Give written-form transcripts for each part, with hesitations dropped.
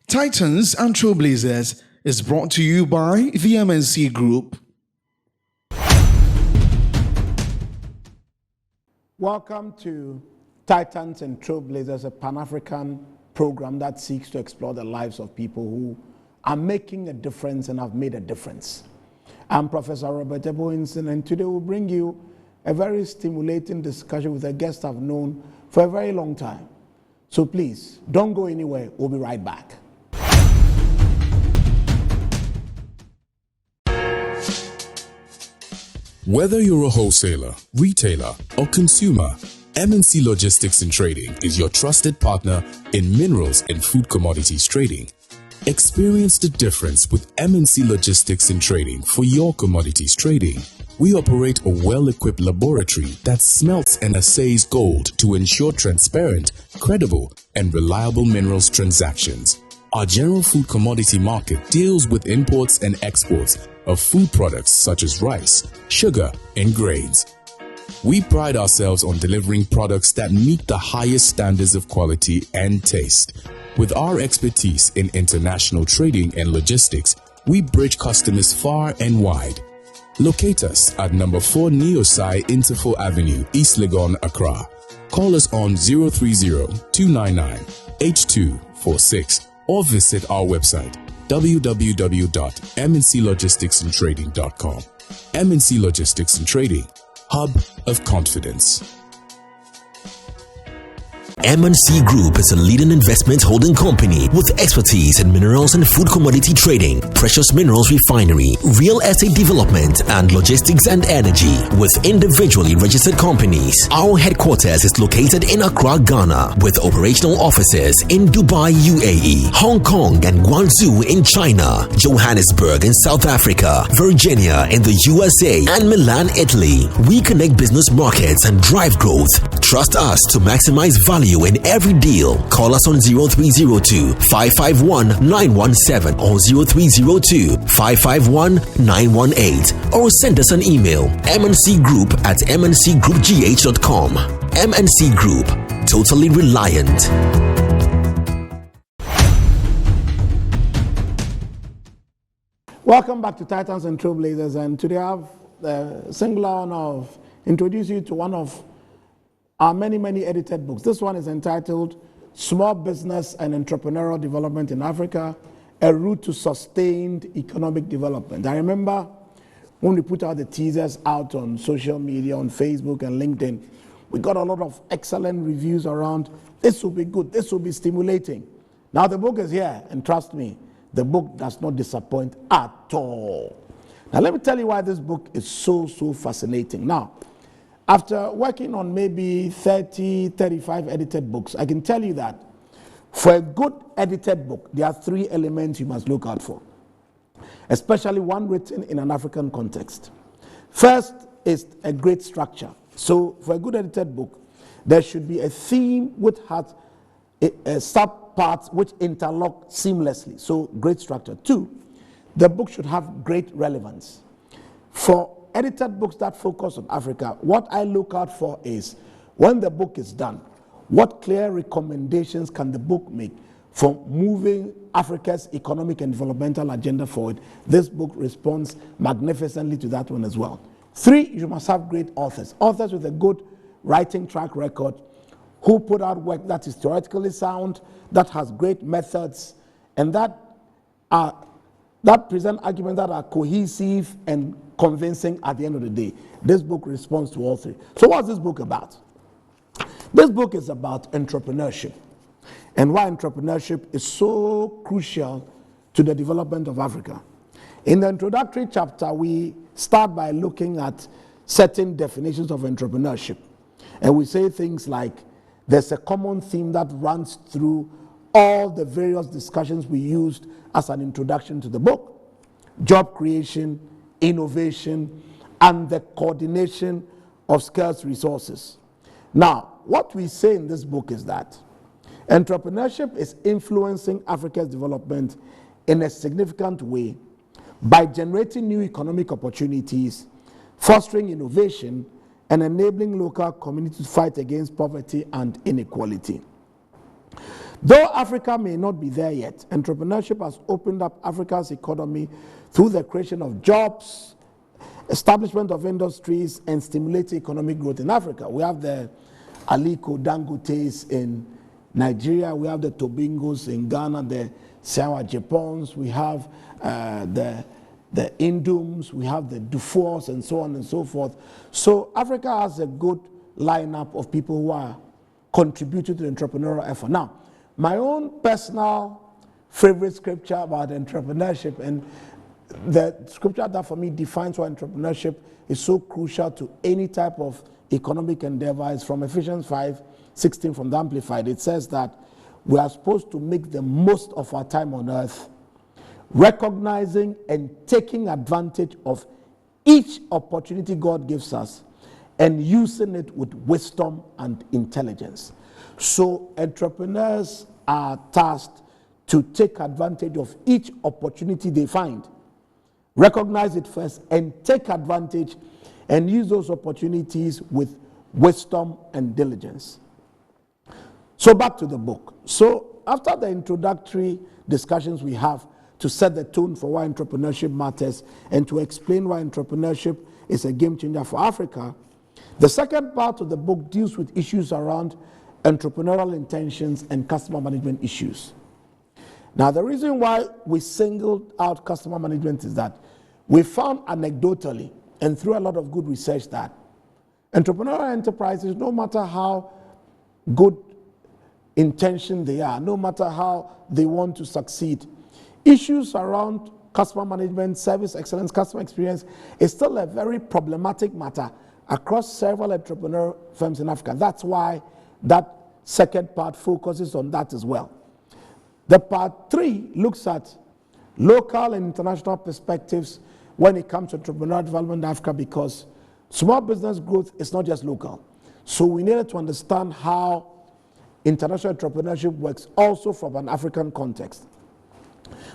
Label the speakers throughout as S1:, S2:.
S1: Titans and Trailblazers is brought to you by the MNC Group.
S2: Welcome to Titans and Trailblazers, a Pan-African program that seeks to explore the lives of people who are making a difference and have made a difference. I'm Professor Robert Eboinson, and today we'll bring you a very stimulating discussion with a guest I've known for a very long time. So please, don't go anywhere. We'll be right back.
S3: Whether you're a wholesaler, retailer, or consumer, MNC Logistics and Trading is your trusted partner in minerals and food commodities trading. Experience the difference with MNC Logistics and Trading for your commodities trading. We operate a well-equipped laboratory that smelts and assays gold to ensure transparent, credible, and reliable minerals transactions. Our general food commodity market deals with imports and exports of food products such as rice, sugar, and grains. We pride ourselves on delivering products that meet the highest standards of quality and taste. With our expertise in international trading and logistics, we bridge customers far and wide. Locate us at number 4 Neosai Interfo Avenue, East Legon, Accra. Call us on 030-299-8246 or visit our website www.mnclogisticsandtrading.com. MNC Logistics and Trading, hub of confidence.
S4: MNC Group is a leading investment holding company with expertise in minerals and food commodity trading, precious minerals refinery, real estate development, and logistics and energy with individually registered companies. Our headquarters is located in Accra, Ghana, with operational offices in Dubai, UAE, Hong Kong, and Guangzhou in China, Johannesburg in South Africa, Virginia in the USA, and Milan, Italy. We connect business markets and drive growth. Trust us to maximize value in every deal. Call us on 0302-551-917 or 0302-551-918 or send us an email mncgroup@mncgroupgh.com. MNC Group, totally reliant.
S2: Welcome back to Titans and Trailblazers, and today I have the singular honor of introducing you to one of our many edited books. This one is entitled Small Business and Entrepreneurial Development in Africa, A Route to Sustained Economic Development. I remember when we put out the teasers out on social media, on Facebook and LinkedIn, we got a lot of excellent reviews around, this will be good, this will be stimulating. Now the book is here, and trust me, the book does not disappoint at all. Now let me tell you why this book is so fascinating. Now, after working on maybe 35 edited books, I can tell you that for a good edited book, there are 3 elements you must look out for, especially one written in an African context. First is a great structure. So for a good edited book, there should be a theme which has sub-parts which interlock seamlessly. So great structure. 2, the book should have great relevance. For edited books that focus on Africa, what I look out for is, when the book is done, what clear recommendations can the book make for moving Africa's economic and developmental agenda forward? This book responds magnificently to that one as well. 3, you must have great authors with a good writing track record, who put out work that is theoretically sound, that has great methods, and that present arguments that are cohesive and convincing at the end of the day. This book responds to all 3. So what's this book about? This book is about entrepreneurship, and why entrepreneurship is so crucial to the development of Africa. In the introductory chapter, we start by looking at certain definitions of entrepreneurship, and we say things like, there's a common theme that runs through all the various discussions we used as an introduction to the book: job creation, innovation, and the coordination of scarce resources. Now, what we say in this book is that entrepreneurship is influencing Africa's development in a significant way by generating new economic opportunities, fostering innovation, and enabling local communities to fight against poverty and inequality. Though Africa may not be there yet, entrepreneurship has opened up Africa's economy through the creation of jobs, establishment of industries, and stimulating economic growth in Africa. We have the Aliko Dangotes in Nigeria, we have the Tobingos in Ghana, the Sawa Japons, we have the Indums, we have the Dufours, and so on and so forth. So Africa has a good lineup of people who are contributing to the entrepreneurial effort. Now, my own personal favorite scripture about entrepreneurship, and the scripture that for me defines why entrepreneurship is so crucial to any type of economic endeavor, is from Ephesians 5:16 from the Amplified. It says that we are supposed to make the most of our time on earth, recognizing and taking advantage of each opportunity God gives us and using it with wisdom and intelligence. So entrepreneurs are tasked to take advantage of each opportunity they find, recognize it first, and take advantage and use those opportunities with wisdom and diligence. So back to the book. So after the introductory discussions we have to set the tone for why entrepreneurship matters and to explain why entrepreneurship is a game changer for Africa, the second part of the book deals with issues around entrepreneurial intentions and customer management issues. Now, the reason why we singled out customer management is that we found anecdotally and through a lot of good research that entrepreneurial enterprises, no matter how good intention they are, no matter how they want to succeed, issues around customer management, service excellence, customer experience is still a very problematic matter across several entrepreneurial firms in Africa. That's why that second part focuses on that as well. The part 3 looks at local and international perspectives when it comes to entrepreneurial development in Africa, because small business growth is not just local. So we needed to understand how international entrepreneurship works also from an African context.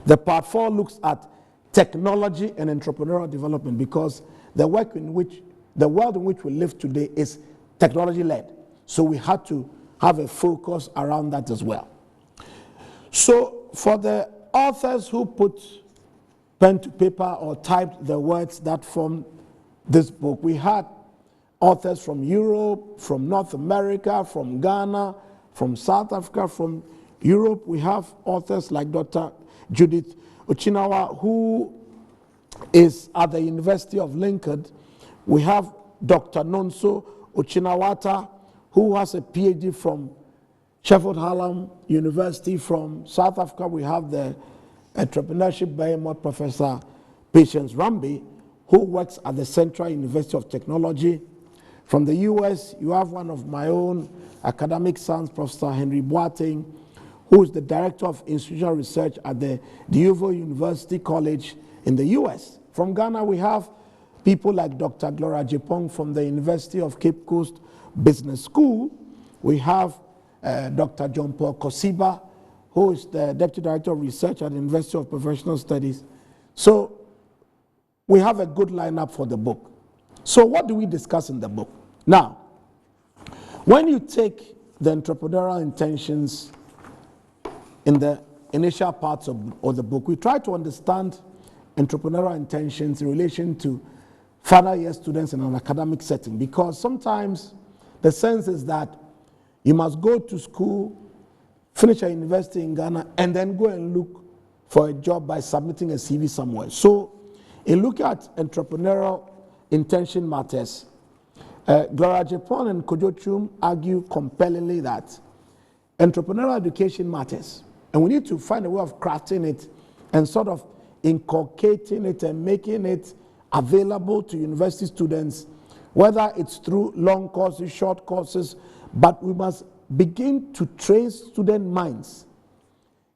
S2: The part 4 looks at technology and entrepreneurial development, because the world in which we live today is technology-led. So we had to have a focus around that as well. So for the authors who put pen to paper or typed the words that formed this book, we had authors from Europe, from North America, from Ghana, from South Africa, from Europe. We have authors like Dr. Judith Ochinawa, who is at the University of Lincoln. We have Dr. Nonso Ochinawata, who has a PhD from Sheffield Hallam University. From South Africa, we have the entrepreneurship behemoth Professor Patience Rambe, who works at the Central University of Technology. From the US, you have one of my own academic sons, Professor Henry Boateng, who is the Director of Institutional Research at the Diovo University College in the US. From Ghana, we have people like Dr. Gloria Jepong from the University of Cape Coast Business School. We have Dr. John Paul Kosiba, who is the Deputy Director of Research at the University of Professional Studies. So we have a good lineup for the book. So what do we discuss in the book? Now, when you take the entrepreneurial intentions in the initial parts of the book, we try to understand entrepreneurial intentions in relation to final year students in an academic setting, because sometimes the sense is that you must go to school, finish a university in Ghana, and then go and look for a job by submitting a CV somewhere. So in looking at entrepreneurial intention matters, Gloria Jepong and Kojo Chum argue compellingly that entrepreneurial education matters, and we need to find a way of crafting it and sort of inculcating it and making it available to university students, whether it's through long courses, short courses, but we must begin to train student minds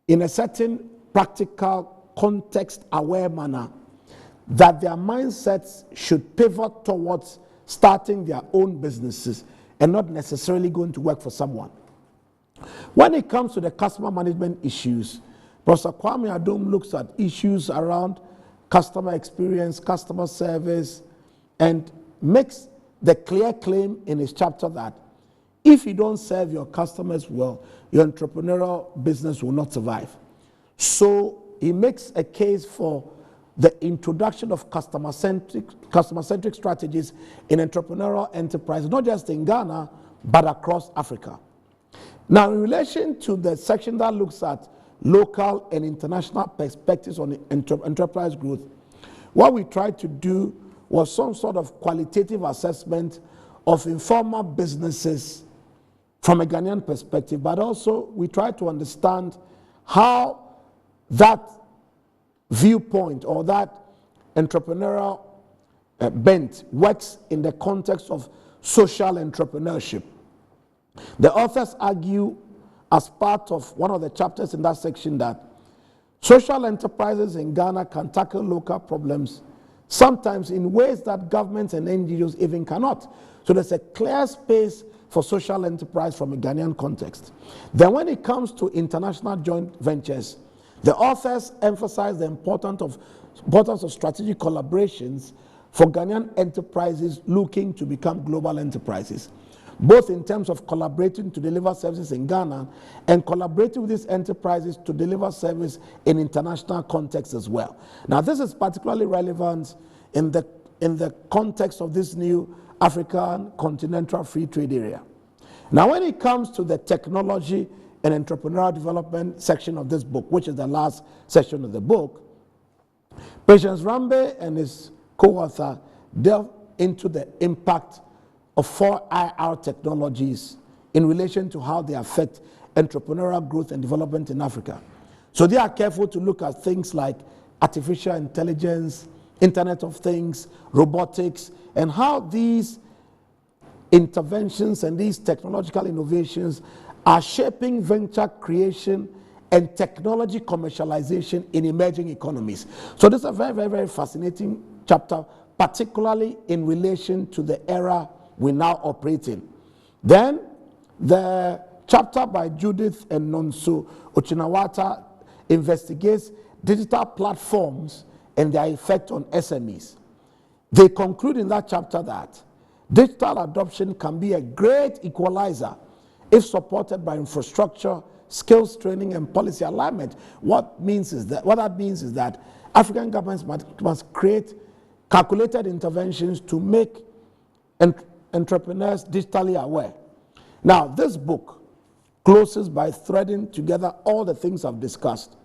S2: in a certain practical, context-aware manner, that their mindsets should pivot towards starting their own businesses and not necessarily going to work for someone. When it comes to the customer management issues, Professor Kwame Adom looks at issues around customer experience, customer service, and makes the clear claim in his chapter that if you don't serve your customers well, your entrepreneurial business will not survive. So he makes a case for the introduction of customer-centric strategies in entrepreneurial enterprise, not just in Ghana, but across Africa. Now, in relation to the section that looks at local and international perspectives on enterprise growth, what we tried to do was some sort of qualitative assessment of informal businesses from a Ghanaian perspective, but also we tried to understand how that viewpoint or that entrepreneurial bent works in the context of social entrepreneurship. The authors argue, as part of one of the chapters in that section, that social enterprises in Ghana can tackle local problems, sometimes in ways that governments and NGOs even cannot. So there's a clear space for social enterprise from a Ghanaian context. Then when it comes to international joint ventures, the authors emphasize the importance of strategic collaborations for Ghanaian enterprises looking to become global enterprises, both in terms of collaborating to deliver services in Ghana and collaborating with these enterprises to deliver service in international context as well. Now, this is particularly relevant in the context of this new African Continental Free Trade Area. Now, when it comes to the technology and entrepreneurial development section of this book, which is the last section of the book, Patience Rambe and his co-author delve into the impact of 4 IR technologies in relation to how they affect entrepreneurial growth and development in Africa. So they are careful to look at things like artificial intelligence, Internet of Things, robotics, and how these interventions and these technological innovations are shaping venture creation and technology commercialization in emerging economies. So this is a very, very, very fascinating chapter, particularly in relation to the era we now operate in. Then the chapter by Judith and Nonso Ochinawata investigates digital platforms and their effect on SMEs. They conclude in that chapter that digital adoption can be a great equalizer if supported by infrastructure, skills training, and policy alignment. What that means is that African governments must create calculated interventions to make entrepreneurs digitally aware. Now, this book closes by threading together all the things I've discussed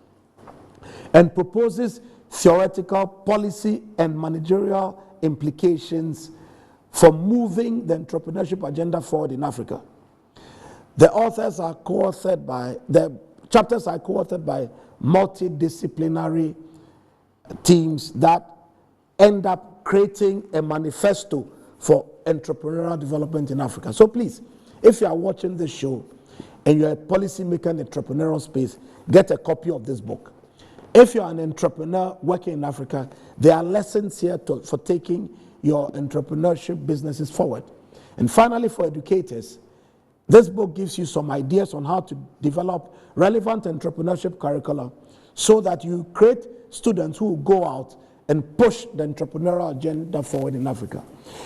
S2: and proposes theoretical, policy, and managerial implications for moving the entrepreneurship agenda forward in Africa. The chapters are co-authored by multidisciplinary teams that end up creating a manifesto for entrepreneurial development in Africa. So please, if you are watching this show and you're a policymaker in the entrepreneurial space, get a copy of this book. If you're an entrepreneur working in Africa, there are lessons here for taking your entrepreneurship businesses forward. And finally, for educators, this book gives you some ideas on how to develop relevant entrepreneurship curricula so that you create students who will go out and push the entrepreneurial agenda forward in Africa.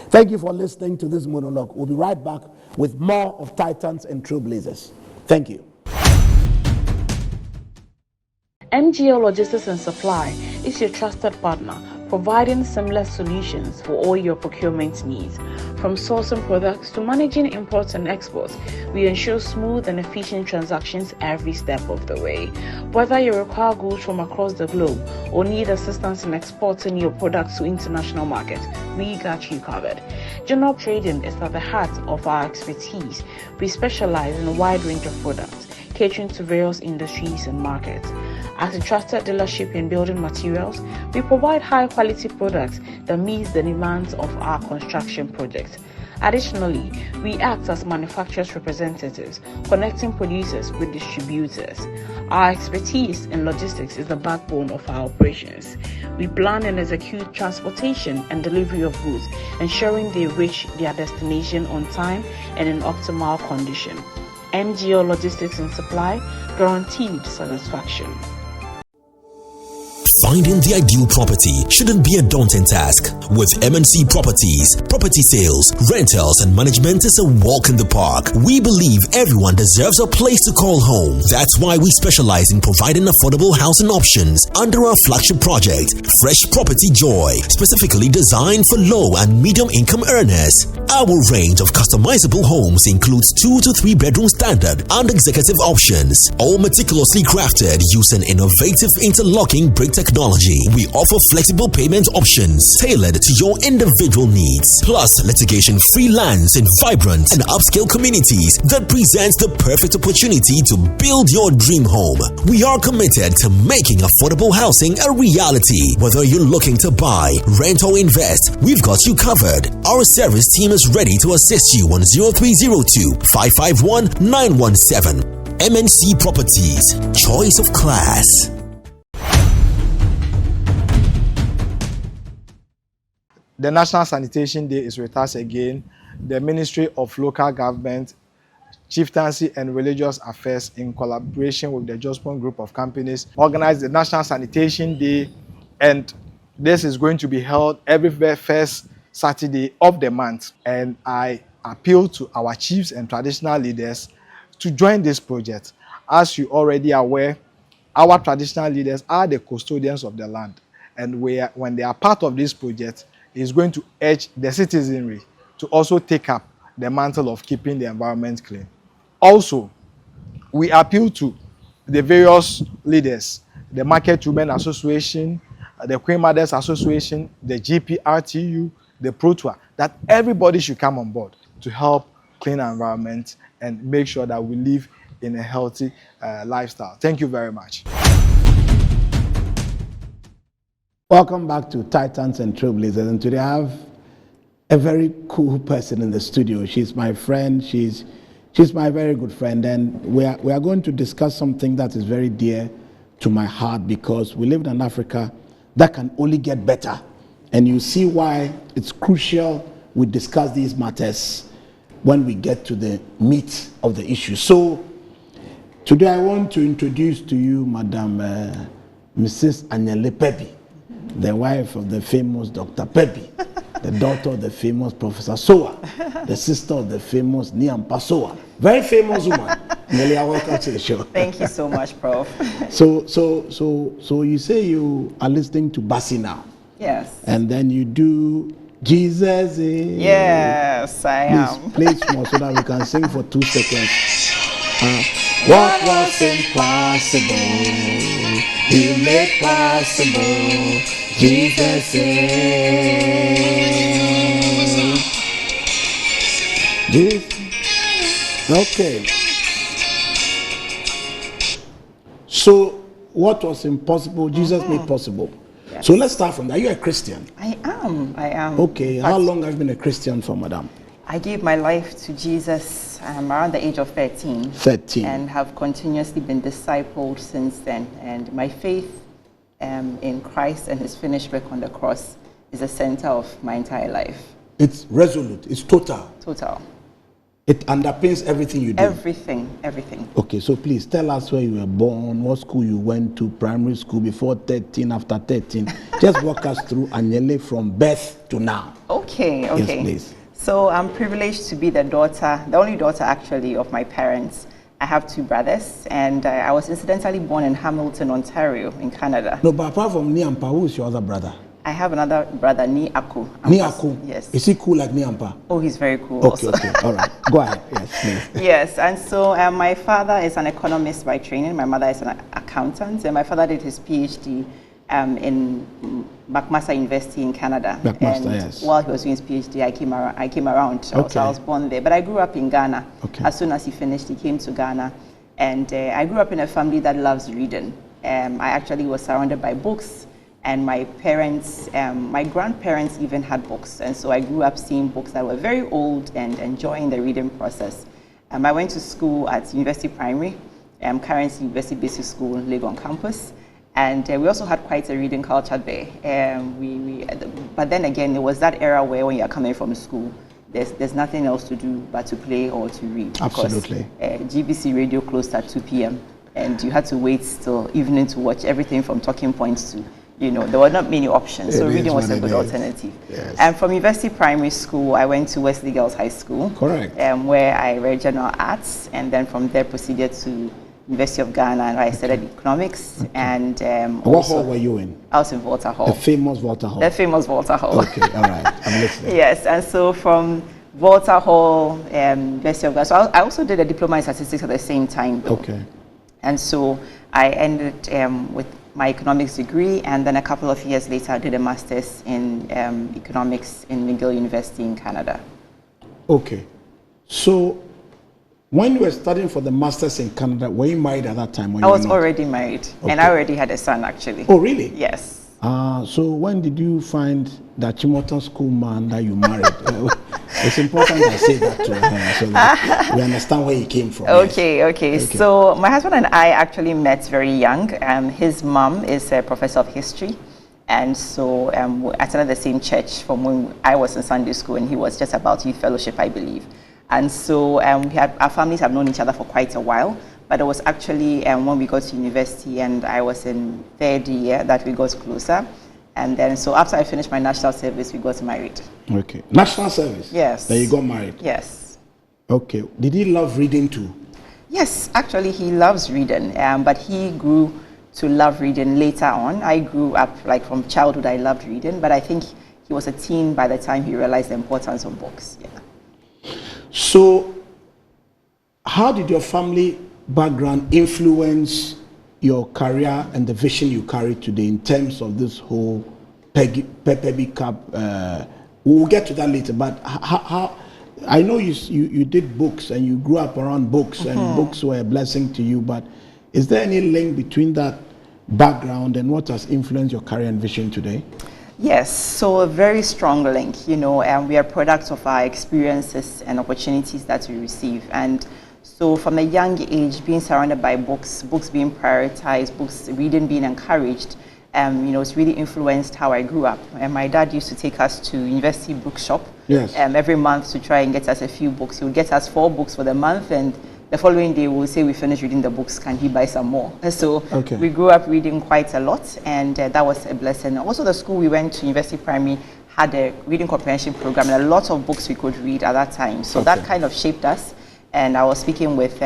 S2: Thank you for listening to this monologue. We'll be right back with more of Titans and Trailblazers. Thank you.
S5: MGL Logistics and Supply is your trusted partner, providing seamless solutions for all your procurement needs. From sourcing products to managing imports and exports, we ensure smooth and efficient transactions every step of the way. Whether you require goods from across the globe or need assistance in exporting your products to international markets, we got you covered. General trading is at the heart of our expertise. We specialize in a wide range of products, catering to various industries and markets. As a trusted dealership in building materials, we provide high-quality products that meet the demands of our construction projects. Additionally, we act as manufacturers' representatives, connecting producers with distributors. Our expertise in logistics is the backbone of our operations. We plan and execute transportation and delivery of goods, ensuring they reach their destination on time and in optimal condition. MGO Logistics and Supply, guaranteed satisfaction.
S4: Finding the ideal property shouldn't be a daunting task. With MNC Properties, property sales, rentals, and management is a walk in the park. We believe everyone deserves a place to call home. That's why we specialize in providing affordable housing options under our flagship project, Fresh Property Joy, specifically designed for low and medium income earners. Our range of customizable homes includes 2 to 3 bedroom standard and executive options, all meticulously crafted using innovative interlocking brick technology. We offer flexible payment options tailored to your individual needs, plus litigation-free lands in vibrant and upscale communities that presents the perfect opportunity to build your dream home. We are committed to making affordable housing a reality. Whether you're looking to buy, rent, or invest, we've got you covered. Our service team is ready to assist you on 0302 551 917. MNC Properties, choice of class.
S6: The National Sanitation Day is with us again. The Ministry of Local Government, Chieftaincy and Religious Affairs, in collaboration with the Jospon Group of Companies, organized the National Sanitation Day, and this is going to be held every first Saturday of the month. And I appeal to our chiefs and traditional leaders to join this project. As you already are aware, our traditional leaders are the custodians of the land, and when they are part of this project, is going to urge the citizenry to also take up the mantle of keeping the environment clean. Also, we appeal to the various leaders, the Market Women Association, the Queen Mothers Association, the GPRTU, the ProTour, that everybody should come on board to help clean our environment and make sure that we live in a healthy lifestyle. Thank you very much.
S2: Welcome back to Titans and Trailblazers, and today I have a very cool person in the studio. She's my friend, she's my very good friend, and we are going to discuss something that is very dear to my heart, because we live in an Africa that can only get better, and you see why it's crucial we discuss these matters when we get to the meat of the issue. So today I want to introduce to you Madam Mrs. Anyele Pebi, the wife of the famous Dr. Pebi, the daughter of the famous Professor Sowa, the sister of the famous Niampa Sowa. Very famous woman. Nelia, welcome to the show.
S7: Thank you so much, Prof.
S2: So you say you are listening to Bassi now.
S7: Yes.
S2: And then you do Jesus.
S7: Yes, I am.
S2: Play it small so that we can sing for 2 seconds. What was impossible, you made possible. Jesus is. Okay. So, what was impossible, Jesus made possible. Yes. So let's start from that. Are you a Christian?
S7: I am.
S2: Okay. How long have you been a Christian for, madam?
S7: I gave my life to Jesus around the age of 13.
S2: 13.
S7: And have continuously been discipled since then. And my faith in Christ and his finished work on the cross is the center of my entire life.
S2: It's resolute. It's total.
S7: Total.
S2: It underpins everything you do.
S7: Everything.
S2: Okay, so please tell us where you were born, what school you went to, primary school, before 13, after 13. Just walk us through Anyele from birth to now.
S7: Okay.
S2: Yes, please.
S7: So I'm privileged to be the only daughter actually of my parents. I have 2 brothers, and I was incidentally born in Hamilton, Ontario, in Canada.
S2: No, but apart from Niampa, who is your other brother?
S7: I have another brother, Niaku.
S2: Niaku?
S7: Yes.
S2: Is he cool like Niampa?
S7: Oh, he's very cool
S2: okay,
S7: also.
S2: Okay, all right. Go ahead, yes, please.
S7: Yes, and so my father is an economist by training. My mother is an accountant, and my father did his PhD in McMaster University in Canada.
S2: McMaster,
S7: and
S2: yes.
S7: While he was doing his PhD, I came around. So I was born there. But I grew up in Ghana.
S2: Okay.
S7: As soon as he finished, he came to Ghana. And I grew up in a family that loves reading. I actually was surrounded by books. And my parents, my grandparents even had books. And so I grew up seeing books that were very old and enjoying the reading process. I went to school at University Primary, currently University Basic School, Legon campus. And we also had quite a reading culture there. But then again, it was that era where when you're coming from school, there's nothing else to do but to play or to read.
S2: Absolutely.
S7: Because GBC radio closed at 2 p.m. and you had to wait till evening to watch everything from talking points to there were not many options, so
S2: It
S7: reading
S2: is
S7: was
S2: what
S7: a
S2: it
S7: good
S2: is.
S7: alternative.
S2: Yes.
S7: And from University Primary School, I went to Wesley Girls High School.
S2: Correct.
S7: Where I read general arts, and then from there proceeded to University of Ghana, and I studied economics. And
S2: What
S7: also,
S2: hall were you in?
S7: I was in Volta Hall.
S2: The famous Walter Hall.
S7: The famous Volta Hall.
S2: Okay, all right. I'm listening.
S7: Yes, and so from Volta Hall, University of Ghana. So I also did a diploma in statistics at the same time, though.
S2: Okay.
S7: And so I ended with my economics degree, and then a couple of years later, I did a master's in economics in McGill University in Canada.
S2: Okay. So, when you were studying for the masters in Canada, were you married at that time? Or
S7: I
S2: you were
S7: was
S2: not?
S7: already married, and I already had a son, actually.
S2: Oh, really?
S7: Yes.
S2: So when did you find that Chimoton school man that you married? It's important I say that to her so that we understand where he came from.
S7: Okay. So my husband and I actually met very young. His mom is a professor of history. And so we attended the same church from when I was in Sunday school, and he was just about youth fellowship, I believe. And so our families have known each other for quite a while. But it was actually when we got to university and I was in third year that we got closer. And then, so after I finished my national service, we got married.
S2: Okay. National service?
S7: Yes.
S2: Then you got married?
S7: Yes.
S2: Okay. Did he love reading too?
S7: Yes, actually he loves reading, but he grew to love reading later on. I grew up, like from childhood, I loved reading, but I think he was a teen by the time he realized the importance of books. Yeah.
S2: So, how did your family background influence your career and the vision you carry today in terms of this whole Pepper Cup? We'll get to that later, but how I know you did books and you grew up around books and books were a blessing to you, but is there any link between that background and what has influenced your career and vision today?
S7: Yes, so a very strong link, and we are products of our experiences and opportunities that we receive. And so from a young age, being surrounded by books being prioritized, books reading being encouraged, it's really influenced how I grew up. And my dad used to take us to university bookshop every month to try and get us a few books. He would get us 4 books for the month, and the following day we'll say we finished reading the books, can he buy some more? So we grew up reading quite a lot, and that was a blessing. Also the school we went to, University Primary, had a reading comprehension program and a lot of books we could read at that time. So that kind of shaped us. And I was speaking with,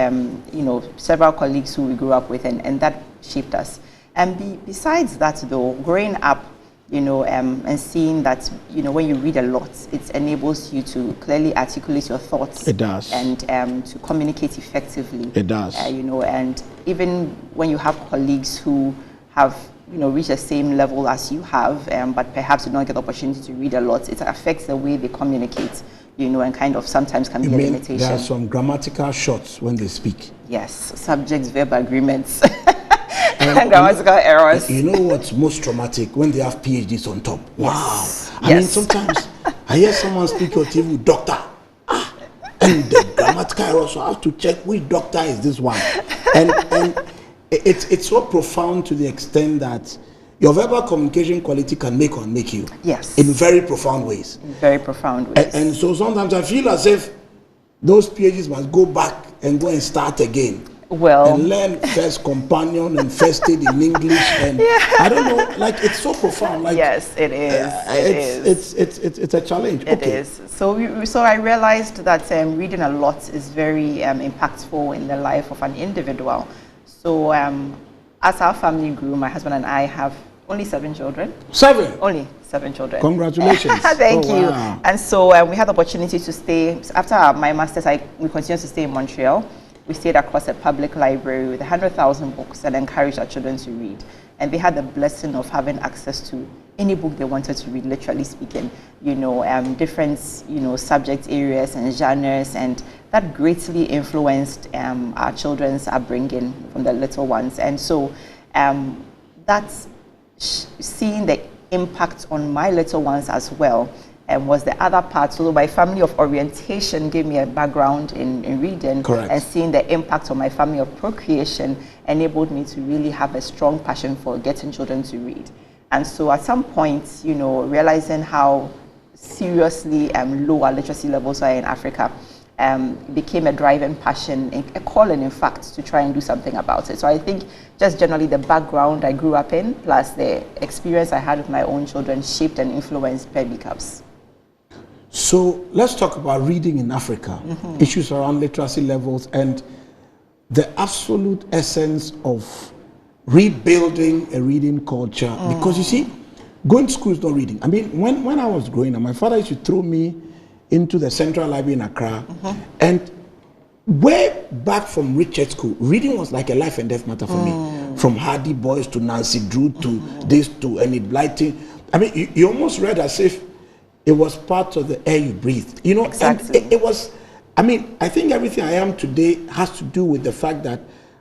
S7: several colleagues who we grew up with, and that shaped us. And besides that, though, growing up, and seeing that, when you read a lot, it enables you to clearly articulate your thoughts.
S2: It does.
S7: And to communicate effectively.
S2: It does.
S7: And even when you have colleagues who have, reached the same level as you have, but perhaps you don't get the opportunity to read a lot, it affects the way they communicate. And kind of sometimes can be a limitation.
S2: There are some grammatical shots when they speak.
S7: Yes, subjects, verb agreements, and grammatical errors.
S2: You know what's most traumatic? When they have PhDs on top. Wow.
S7: Yes.
S2: I mean, sometimes I hear someone speak your TV, doctor. And the grammatical errors, so I have to check which doctor is this one. And it's so profound to the extent that your verbal communication quality can make or unmake you.
S7: Yes.
S2: In very profound ways.
S7: In very profound ways.
S2: And so sometimes I feel as if those PhDs must go back and go and start again.
S7: Well.
S2: And learn first companion and first aid in English. And I don't know, like it's so profound. Like,
S7: yes, it is.
S2: It's a challenge.
S7: It is. So I realized that reading a lot is very impactful in the life of an individual. So as our family grew, my husband and I have only 7 children.
S2: 7?
S7: Only 7 children.
S2: Congratulations.
S7: Thank you.
S2: Wow.
S7: And so we had the opportunity to stay, after my master's, we continued to stay in Montreal. We stayed across a public library with 100,000 books and encouraged our children to read. And they had the blessing of having access to any book they wanted to read, literally speaking, different, subject areas and genres, and that greatly influenced our children's upbringing from the little ones. And so that's seeing the impact on my little ones as well was the other part. So my family of orientation gave me a background in reading.
S2: Correct.
S7: And seeing the impact on my family of procreation enabled me to really have a strong passion for getting children to read. And so at some point, realizing how seriously low our literacy levels are in Africa, became a driving passion, a calling, in fact, to try and do something about it. So I think just generally the background I grew up in, plus the experience I had with my own children, shaped and influenced Baby Cubs.
S2: So let's talk about reading in Africa, issues around literacy levels, and the absolute essence of rebuilding a reading culture. Because you see, going to school is not reading. I mean, when I was growing up, my father used to throw me into the Central Library in Accra, and way back from Richard School, reading was like a life and death matter for me. From Hardy Boys to Nancy Drew to this to Enid Blyton. I mean, you almost read as if it was part of the air you breathed. You know,
S7: Exactly.
S2: and it was, I mean, I think everything I am today has to do with the fact that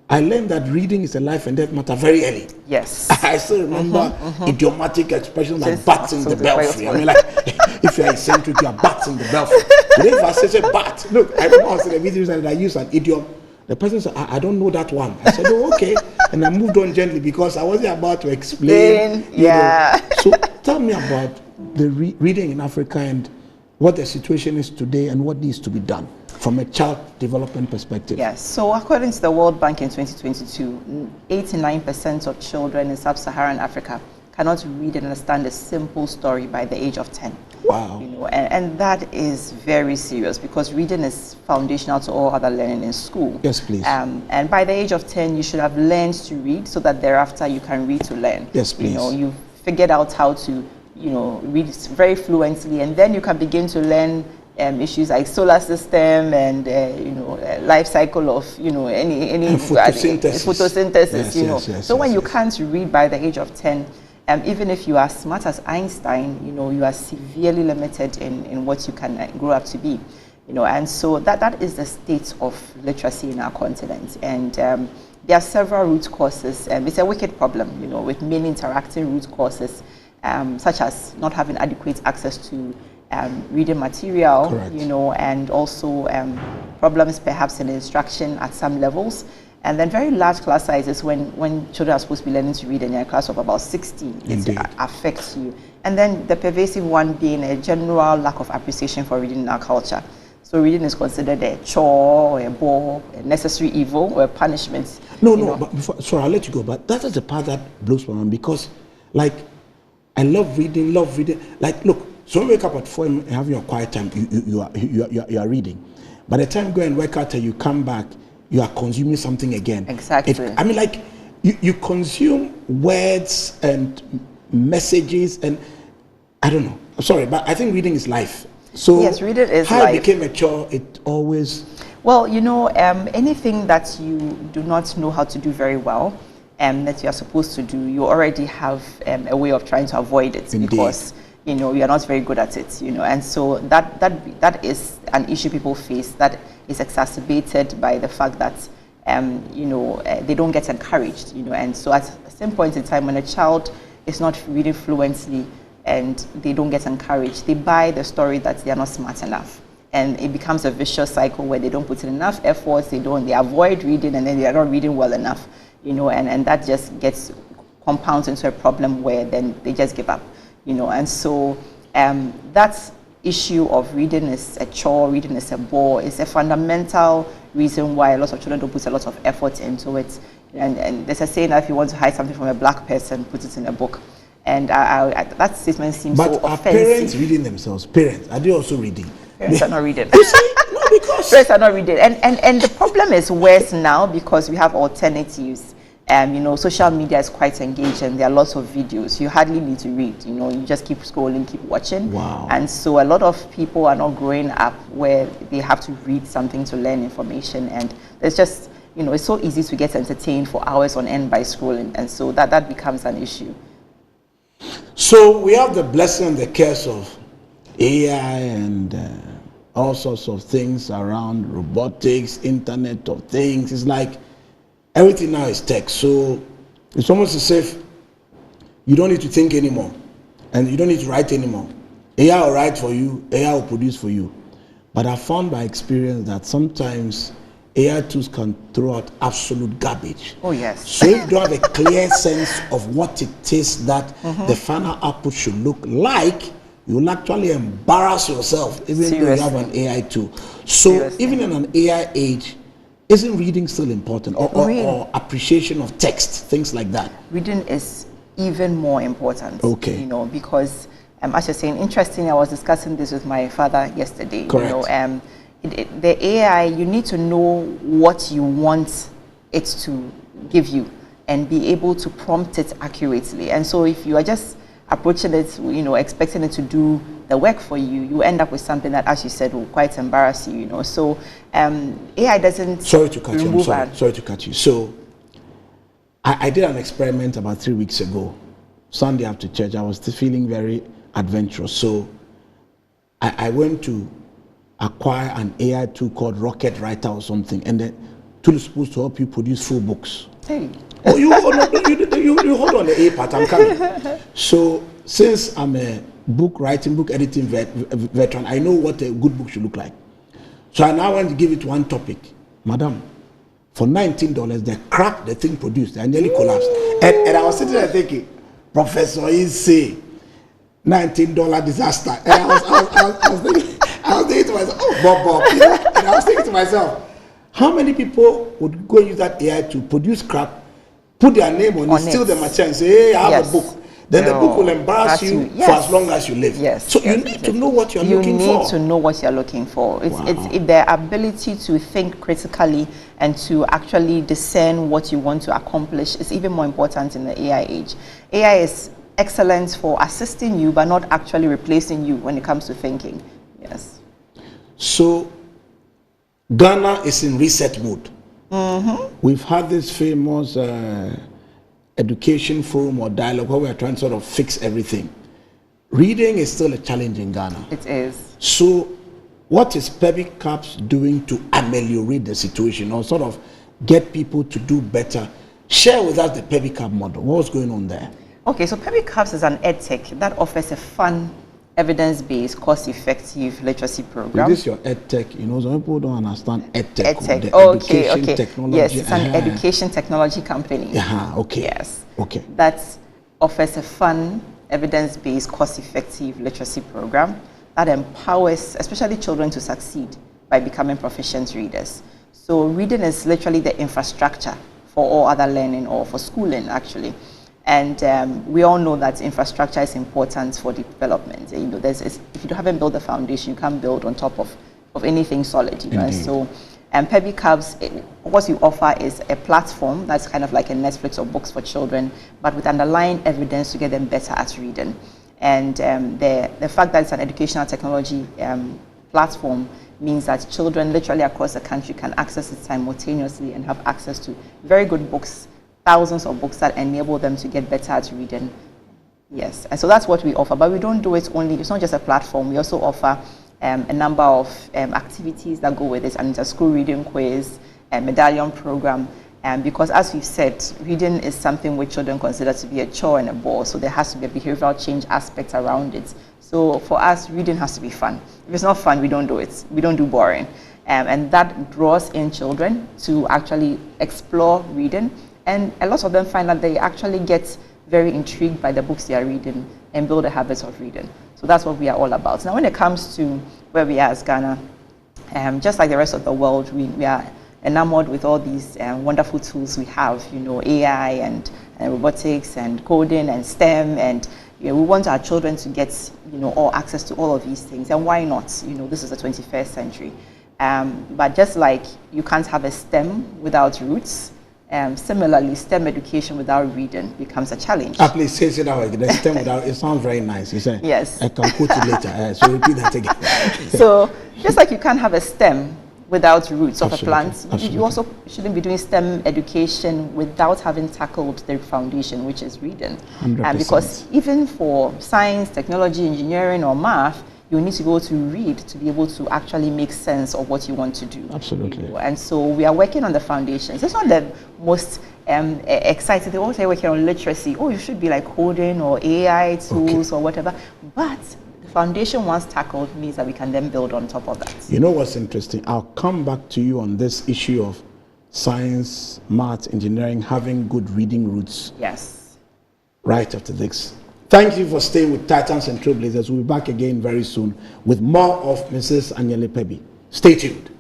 S2: I learned that reading is a life and death matter very early.
S7: Yes.
S2: I still remember idiomatic expressions like
S7: Yes,
S2: bats in the
S7: absolutely.
S2: belfry. I mean, like, if you're eccentric, you're bats in the belfry. Today, if I say bat, look, I remember I was in a video and I used an idiom. The person said, I don't know that one. I said, oh, okay. And I moved on gently because I wasn't about to explain.
S7: Yeah.
S2: So tell me about the reading in Africa and what the situation is today and what needs to be done from a child development perspective.
S7: Yes. So according to the World Bank in 2022, 89% of children in sub-Saharan Africa cannot read and understand a simple story by the age of 10.
S2: Wow.
S7: You know, and that is very serious because reading is foundational to all other learning in school.
S2: Yes, please.
S7: And by the age of 10, you should have learned to read so that thereafter you can read to learn.
S2: Yes, please.
S7: You know, you've figured out how to, you know, read very fluently, and then you can begin to learn issues like solar system and life cycle of any
S2: And photosynthesis.
S7: photosynthesis.
S2: Yes,
S7: you know.
S2: yes, yes,
S7: So when
S2: yes,
S7: you
S2: yes.
S7: can't read by the age of 10, even if you are smart as Einstein, you are severely limited in what you can grow up to be. And so that is the state of literacy in our continent. And there are several root causes. It's a wicked problem, with many interacting root causes, such as not having adequate access to reading material,
S2: Correct.
S7: And also problems perhaps in instruction at some levels. And then very large class sizes when children are supposed to be learning to read and you're in a class of about 16,
S2: Indeed.
S7: it affects you. And then the pervasive one being a general lack of appreciation for reading in our culture. So reading is considered a chore, or a bore, a necessary evil, or a punishment.
S2: But sorry, I'll let you go. But that is the part that blows my mind because, like, I love reading. Like, look, so when you wake up at 4 and have your quiet time, you are reading. By the time you go and work out and you come back, you are consuming something again.
S7: Exactly.
S2: I mean, like, you consume words and messages and I don't know. Sorry, but I think reading is life. So
S7: yes, reading is
S2: how
S7: life.
S2: it became a chore, it always...
S7: Well, anything that you do not know how to do very well, that you are supposed to do, you already have a way of trying to avoid it.
S2: Indeed.
S7: Because you are not very good at it. And so that is an issue people face that is exacerbated by the fact that they don't get encouraged. And so at some point in time, when a child is not reading fluently and they don't get encouraged, they buy the story that they are not smart enough. And it becomes a vicious cycle where they don't put in enough efforts, they avoid reading, and then they are not reading well enough, and that just compounds into a problem where then they just give up, and so that issue of reading is a chore, reading is a bore, is a fundamental reason why a lot of children don't put a lot of effort into it. And there's a saying that if you want to hide something from a black person, put it in a book. And that statement seems so
S2: But are
S7: offensive.
S2: parents reading themselves? Parents, are they also reading?
S7: Parents are not reading.
S2: You see? No, because...
S7: Parents are not reading. And the problem is worse now because we have alternatives. Social media is quite engaged and there are lots of videos. You hardly need to read. You just keep scrolling, keep watching.
S2: Wow.
S7: And so a lot of people are not growing up where they have to read something to learn information. And it's just, it's so easy to get entertained for hours on end by scrolling. And so that becomes an issue.
S2: So we have the blessing and the curse of AI and all sorts of things around robotics, Internet of Things. It's like everything now is tech. So it's almost as if you don't need to think anymore and you don't need to write anymore. AI will write for you, AI will produce for you. But I found by experience that sometimes AI tools can throw out absolute garbage.
S7: Oh, yes.
S2: So if you don't have a clear sense of what it is that the final output should look like, you'll actually embarrass yourself even though you have an AI tool. So even in an AI age, isn't reading still important, or appreciation of text, things like that?
S7: Reading is even more important.
S2: Okay.
S7: You know, because as you're saying, interesting, I was discussing this with my father yesterday.
S2: Correct.
S7: You know, the AI, you need to know what you want it to give you and be able to prompt it accurately. And so if you are just approaching it, you know, expecting it to do the work for you, you end up with something that, as you said, will quite embarrass you, you know. So AI doesn't
S2: Sorry to cut you.
S7: remove
S2: Sorry to cut you. So I did an experiment about 3 weeks ago. Sunday after church, I was feeling very adventurous. So I went to acquire an AI tool called Rocket Writer or something, and the tool is supposed to help you produce full books.
S7: Hey.
S2: Oh, you hold on the A part, I'm coming. So since I'm a book editing veteran, I know what a good book should look like. So I now want to give it one topic. Madam, for $19, they cracked the thing produced. I nearly collapsed. And I was sitting there thinking, Professor is say $19 disaster. And I was thinking to myself, oh, Bob. You know? And I was thinking to myself, how many people would go use that AI to produce crap, put their name on it, steal the material, and say, hey, I have a book. Then the book will embarrass you for as long as you live. So you need to know what you're looking for.
S7: You need to know what you're looking for. It's the ability to think critically and to actually discern what you want to accomplish is even more important in the AI age. AI is excellent for assisting you, but not actually replacing you when it comes to thinking. Yes.
S2: So Ghana is in reset mode. We've had this famous education forum or dialogue where we are trying to sort of fix everything. Reading is still a challenge in Ghana.
S7: It is.
S2: So what is Pebby Caps doing to ameliorate the situation or sort of get people to do better? Share with us the Pebby Cap model. What's going on there?
S7: Okay, so Pebby Caps is an edtech that offers a fun, evidence-based, cost-effective literacy program.
S2: Is this your edtech? You know, some people don't understand edtech.
S7: Edtech.
S2: Okay.
S7: Technology. Yes, it's an education technology company.
S2: Okay.
S7: Yes.
S2: Okay.
S7: That offers a fun, evidence-based, cost-effective literacy program that empowers, especially children, to succeed by becoming proficient readers. So reading is literally the infrastructure for all other learning, or for schooling, actually. And we all know that infrastructure is important for development. You know, if you haven't built the foundation, you can't build on top of anything solid. You know? And so, Pebby Caps, what you offer is a platform that's kind of like a Netflix of books for children, but with underlying evidence to get them better at reading. And the fact that it's an educational technology platform means that children literally across the country can access it simultaneously and have access to very good books, thousands of books that enable them to get better at reading. Yes, and so that's what we offer, but we don't do it only, it's not just a platform, we also offer a number of activities that go with it, an inter-school reading quiz, a medallion program, because as we've said, reading is something which children consider to be a chore and a bore, so there has to be a behavioral change aspect around it. So for us, reading has to be fun. If it's not fun, we don't do it. We don't do boring. And that draws in children to actually explore reading. And a lot of them find that they actually get very intrigued by the books they are reading and build a habit of reading. So that's what we are all about. Now, when it comes to where we are as Ghana, just like the rest of the world, we are enamored with all these wonderful tools we have, you know, AI and robotics and coding and STEM, and we want our children to get, you know, all access to all of these things. And why not? You know, this is the 21st century. But just like you can't have a STEM without roots, similarly, STEM education without reading becomes a challenge.
S2: Please say it that way. The STEM without, it sounds very nice. You say,
S7: yes.
S2: I can quote it later. So repeat that again.
S7: So just like you can't have a STEM without roots of a plant, you also shouldn't be doing STEM education without having tackled the foundation, which is reading.
S2: 100%.
S7: Because even for science, technology, engineering, or math, you need to go to read to be able to actually make sense of what you want to do.
S2: Absolutely.
S7: You know? And so we are working on the foundations. It's not the most exciting. They always say working on literacy. Oh, you should be like coding or AI tools or whatever. But the foundation once tackled means that we can then build on top of that.
S2: You know what's interesting? I'll come back to you on this issue of science, math, engineering, having good reading roots.
S7: Yes.
S2: Right after this. Thank you for staying with Titans and Trailblazers. We'll be back again very soon with more of Mrs. Anyele Pebi. Stay tuned.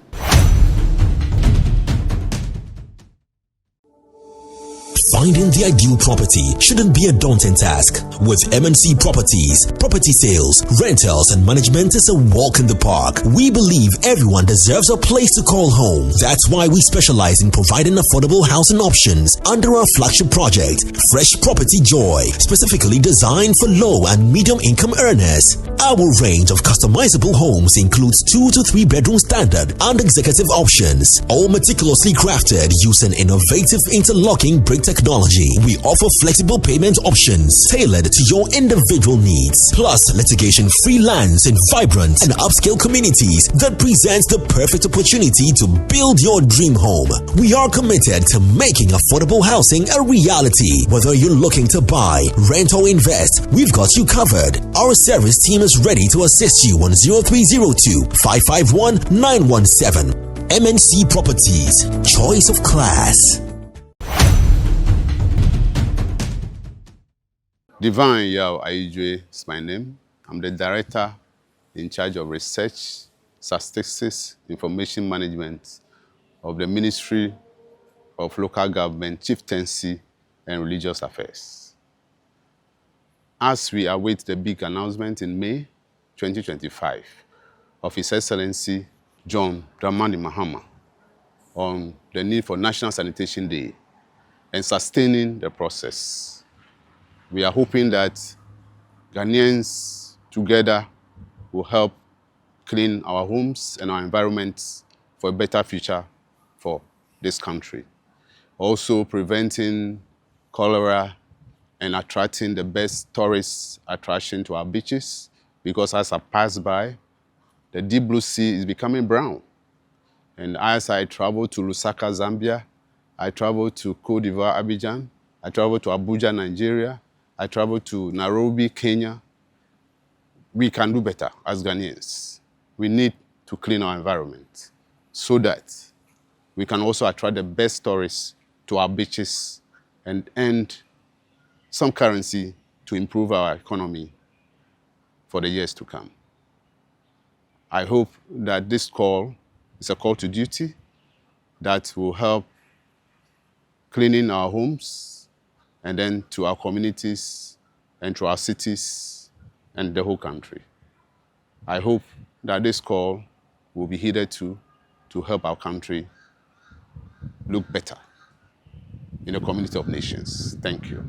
S4: Finding the ideal property shouldn't be a daunting task. With MNC Properties, property sales, rentals, and management is a walk in the park. We believe everyone deserves a place to call home. That's why we specialize in providing affordable housing options under our flagship project, Fresh Property Joy, specifically designed for low and medium income earners. Our range of customizable homes includes 2 to 3 bedroom standard and executive options, all meticulously crafted using innovative interlocking brick technology. We offer flexible payment options tailored to your individual needs, plus litigation-free lands in vibrant and upscale communities that presents the perfect opportunity to build your dream home. We are committed to making affordable housing a reality. Whether you're looking to buy, rent, or invest, we've got you covered. Our service team is ready to assist you on 0302 551 917. MNC Properties, choice of class.
S8: Divine Yao Aijwe is my name. I'm the director in charge of research, statistics, information management of the Ministry of Local Government, Chieftaincy, and Religious Affairs. As we await the big announcement in May 2025 of His Excellency John Dramani Mahama on the need for National Sanitation Day and sustaining the process, we are hoping that Ghanaians together will help clean our homes and our environments for a better future for this country. Also preventing cholera and attracting the best tourist attraction to our beaches, because as I pass by, the deep blue sea is becoming brown. And as I travel to Lusaka, Zambia, I travel to Cote d'Ivoire, Abidjan, I travel to Abuja, Nigeria, I travel to Nairobi, Kenya. We can do better as Ghanaians. We need to clean our environment so that we can also attract the best tourists to our beaches and earn some currency to improve our economy for the years to come. I hope that this call is a call to duty that will help cleaning our homes and then to our communities and to our cities and the whole country. I hope that this call will be heeded to help our country look better in the community of nations. Thank you.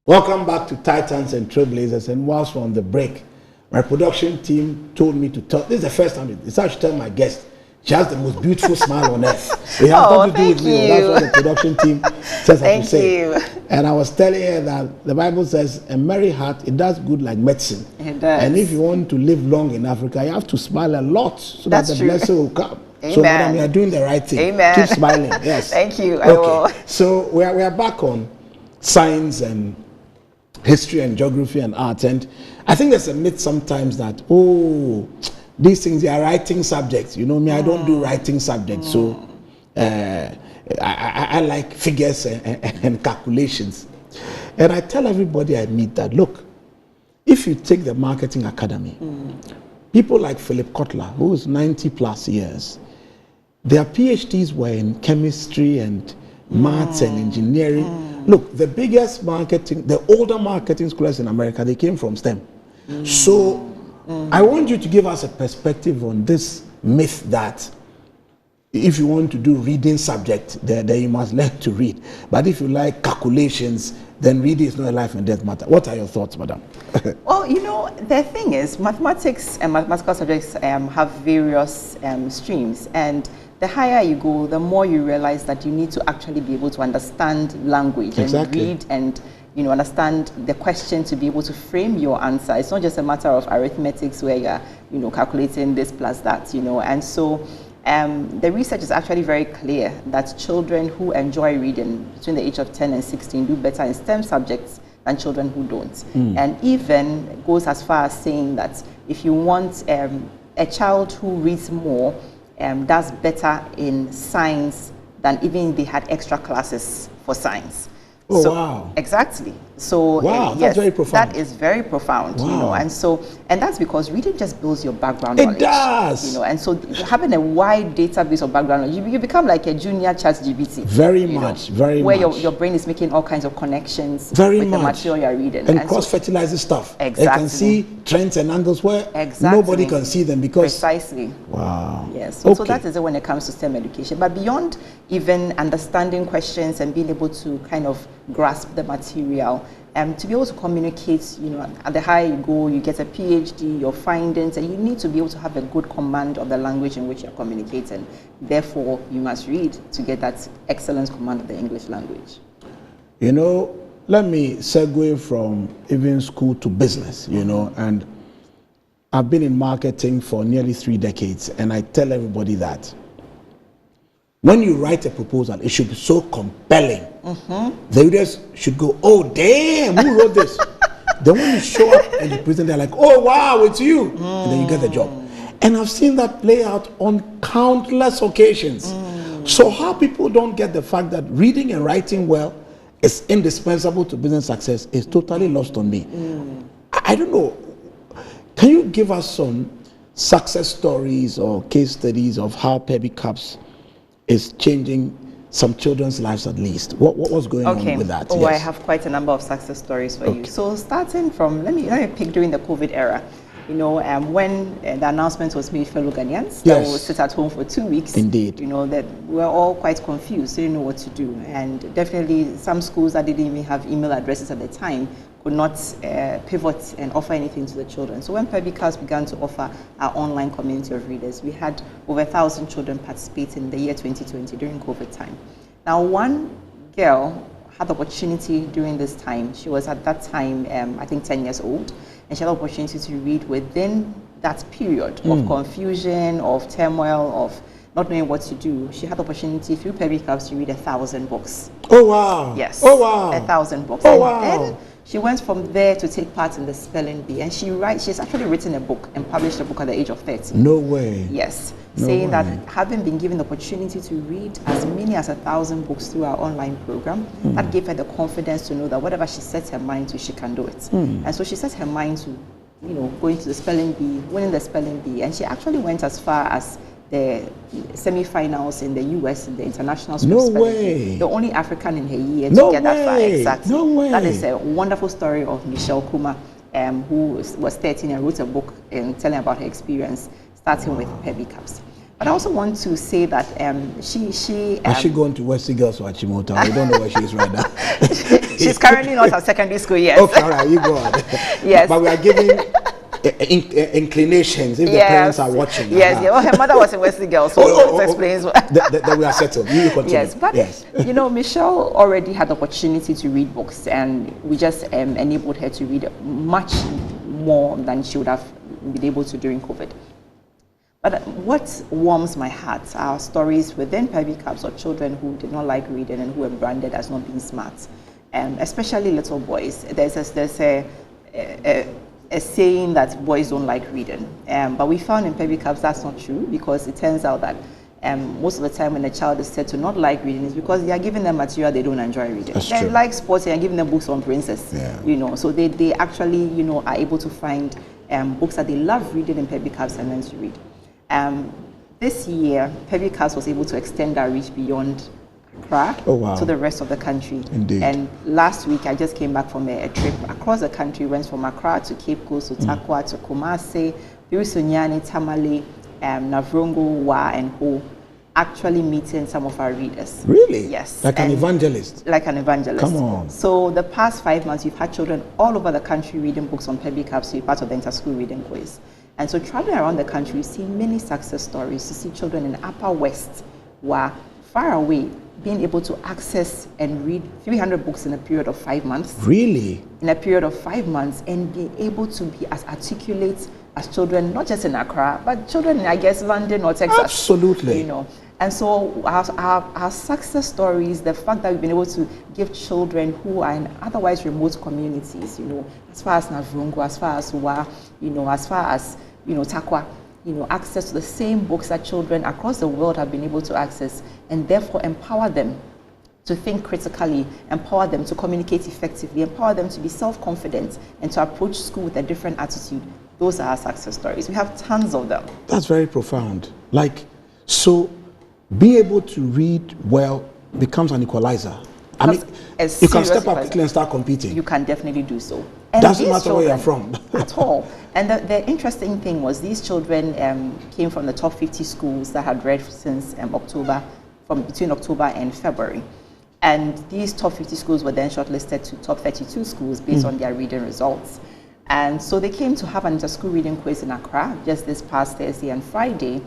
S2: Welcome back to Titans and Trailblazers. And whilst we're on the break, my production team told me to tell, this is the first time it's how to tell my guest, she has the most beautiful smile on earth. It has nothing to do with me. That's what the production team says I should say. And I was telling her that the Bible says a merry heart, it does good like medicine.
S7: It does.
S2: And if you want to live long in Africa, you have to smile a lot so that the blessing will come.
S7: Amen.
S2: So madam, you are doing the right thing.
S7: Amen.
S2: Keep smiling. Yes.
S7: Thank you. I will.
S2: So we are back on science and history and geography and art. And I think there's a myth sometimes that, these things, they are writing subjects. You know me, I don't do writing subjects. So I like figures and calculations. And I tell everybody I meet that, look, if you take the marketing academy, people like Philip Kotler, who is 90 plus years, their PhDs were in chemistry and maths and engineering. Look, the biggest marketing, the older marketing schools in America, they came from STEM. So I want you to give us a perspective on this myth that if you want to do reading subject, then you must learn to read. But if you like calculations, then reading is not a life and death matter. What are your thoughts, madam?
S7: Well, you know, the thing is, mathematics and mathematical subjects have various streams. And the higher you go, the more you realize that you need to actually be able to understand language and read and understand the question to be able to frame your answer. It's not just a matter of arithmetics where you're, calculating this plus that, And so the research is actually very clear that children who enjoy reading between the age of 10 and 16 do better in STEM subjects than children who don't. And even goes as far as saying that if you want a child who reads more, does better in science than even if they had extra classes for science.
S2: Oh,
S7: So-
S2: wow.
S7: Exactly. So
S2: Wow,
S7: yes,
S2: that's very profound.
S7: That is very profound, you know,
S2: Wow.
S7: and that's because reading just builds your background
S2: It
S7: knowledge.
S2: does.
S7: You know, and so having a wide database of background knowledge, you become like a junior ChatGPT.
S2: Very
S7: you know,
S2: much, very
S7: where
S2: much.
S7: your brain is making all kinds of connections
S2: Very
S7: with
S2: much.
S7: the material you're reading.
S2: And
S7: so-
S2: cross-fertilizes stuff. It
S7: Exactly.
S2: can see trends and angles where
S7: Exactly.
S2: nobody can see them because...
S7: Precisely.
S2: Wow.
S7: Yes, so
S2: Okay.
S7: that is it when it comes to STEM education. But beyond even understanding questions and being able to kind of grasp the material, to be able to communicate, you know, at the higher you go, you get a PhD, your findings, and you need to be able to have a good command of the language in which you're communicating. Therefore, you must read to get that excellent command of the English language.
S2: You know, let me segue from even school to business, you know, and I've been in marketing for nearly 3 decades, and I tell everybody that when you write a proposal, it should be so compelling. The readers should go, oh, damn, who wrote this? Then when you show up and you present, they're like, oh, wow, it's you. And then you get the job. And I've seen that play out on countless occasions. So how people don't get the fact that reading and writing well is indispensable to business success is totally lost on me. I don't know. Can you give us some success stories or case studies of how Pebby Cups is changing some children's lives at least? What was going on with that?
S7: I have quite a number of success stories for you. So starting from, let me pick during the COVID era. You know, when the announcement was made, fellow Ghanaians that will sit at home for 2 weeks.
S2: Indeed.
S7: You know, that we're all quite confused, didn't know what to do. And definitely some schools that didn't even have email addresses at the time could not pivot and offer anything to the children. So when Pebby Cups began to offer our online community of readers, we had over 1,000 children participate in the year 2020 during COVID time. Now, one girl had the opportunity during this time. She was at that time, I think 10 years old, and she had the opportunity to read within that period of confusion, of turmoil, of not knowing what to do. She had the opportunity through Pebby Cups to read 1,000 books.
S2: Oh, wow.
S7: Yes.
S2: Oh, wow.
S7: 1,000 books.
S2: Oh,
S7: And
S2: wow.
S7: then she went from there to take part in the spelling bee, and she's actually written a book and published a book at the age of 30.
S2: No way.
S7: Yes,
S2: No
S7: saying that
S2: way.
S7: having been given the opportunity to read as many as 1,000 books through our online program, that gave her the confidence to know that whatever she sets her mind to, she can do it. And so she set her mind to, you know, going to the spelling bee, winning the spelling bee, and she actually went as far as the semi-finals in the US in the international school
S2: No
S7: spelling
S2: way.
S7: bee. The only African in her year
S2: No
S7: to get that far.
S2: way.
S7: Exactly.
S2: No way.
S7: That is a wonderful story of Michelle Kuma, who was 13 and wrote a book telling about her experience, starting with Pebby Cups. But I also want to say that she
S2: Has she gone to Wesley Girls or Achimota? I don't know where she is right now.
S7: she's currently not at secondary school yet.
S2: Okay, all right, you go on.
S7: Yes.
S2: But we are giving inclinations if the parents are watching.
S7: Yes, yeah. Well, her mother was in Wesley Girls, so this explains why.
S2: That we are settled. You continue.
S7: Yes, but you know, Michelle already had the opportunity to read books, and we just enabled her to read much more than she would have been able to during COVID. But what warms my heart are stories within Pebby Cups of children who did not like reading and who were branded as not being smart, especially little boys. There's a saying that boys don't like reading, but we found in Pebby Cups that's not true, because it turns out that most of the time when a child is said to not like reading is because they are giving them material they don't enjoy reading.
S2: That's
S7: they
S2: true.
S7: like sports and giving them books on princess, you know, so they actually, you know, are able to find books that they love reading in Pebby Cups and learn to read. This year, Pebby Cups was able to extend our reach beyond Accra to the rest of the country.
S2: Indeed.
S7: And last week, I just came back from a trip across the country, went from Accra to Cape Coast, to Takwa, to Kumasi, Birusunyani, Tamale, Navrongo, Wa, and Ho, actually meeting some of our readers.
S2: Really?
S7: Yes.
S2: Like an evangelist?
S7: Like an evangelist.
S2: Come on.
S7: So the past 5 months, we've had children all over the country reading books on Pebby Cups to be part of the inter-school reading quiz. And so traveling around the country, we've seen many success stories to see children in the Upper West who are far away being able to access and read 300 books in a period of 5 months.
S2: Really?
S7: In a period of 5 months, and being able to be as articulate as children, not just in Accra, but children in, I guess, London or Texas.
S2: Absolutely.
S7: You know. And so our success stories, the fact that we've been able to give children who are in otherwise remote communities, you know, as far as Navrongo, as far as Wa, you know, as far as, you know, Takwa, you know, access to the same books that children across the world have been able to access, and therefore empower them to think critically, empower them to communicate effectively, empower them to be self-confident and to approach school with a different attitude. Those are our success stories. We have tons of them.
S2: That's very profound. Like, so be able to read well becomes an equalizer. I mean, you can step up quickly and start competing.
S7: You can definitely do so. And
S2: doesn't matter where you're from.
S7: At all. And the interesting thing was these children came from the top 50 schools that had read since between October and February. And these top 50 schools were then shortlisted to top 32 schools based on their reading results. And so they came to have an inter-school reading quiz in Accra just this past Thursday and Friday.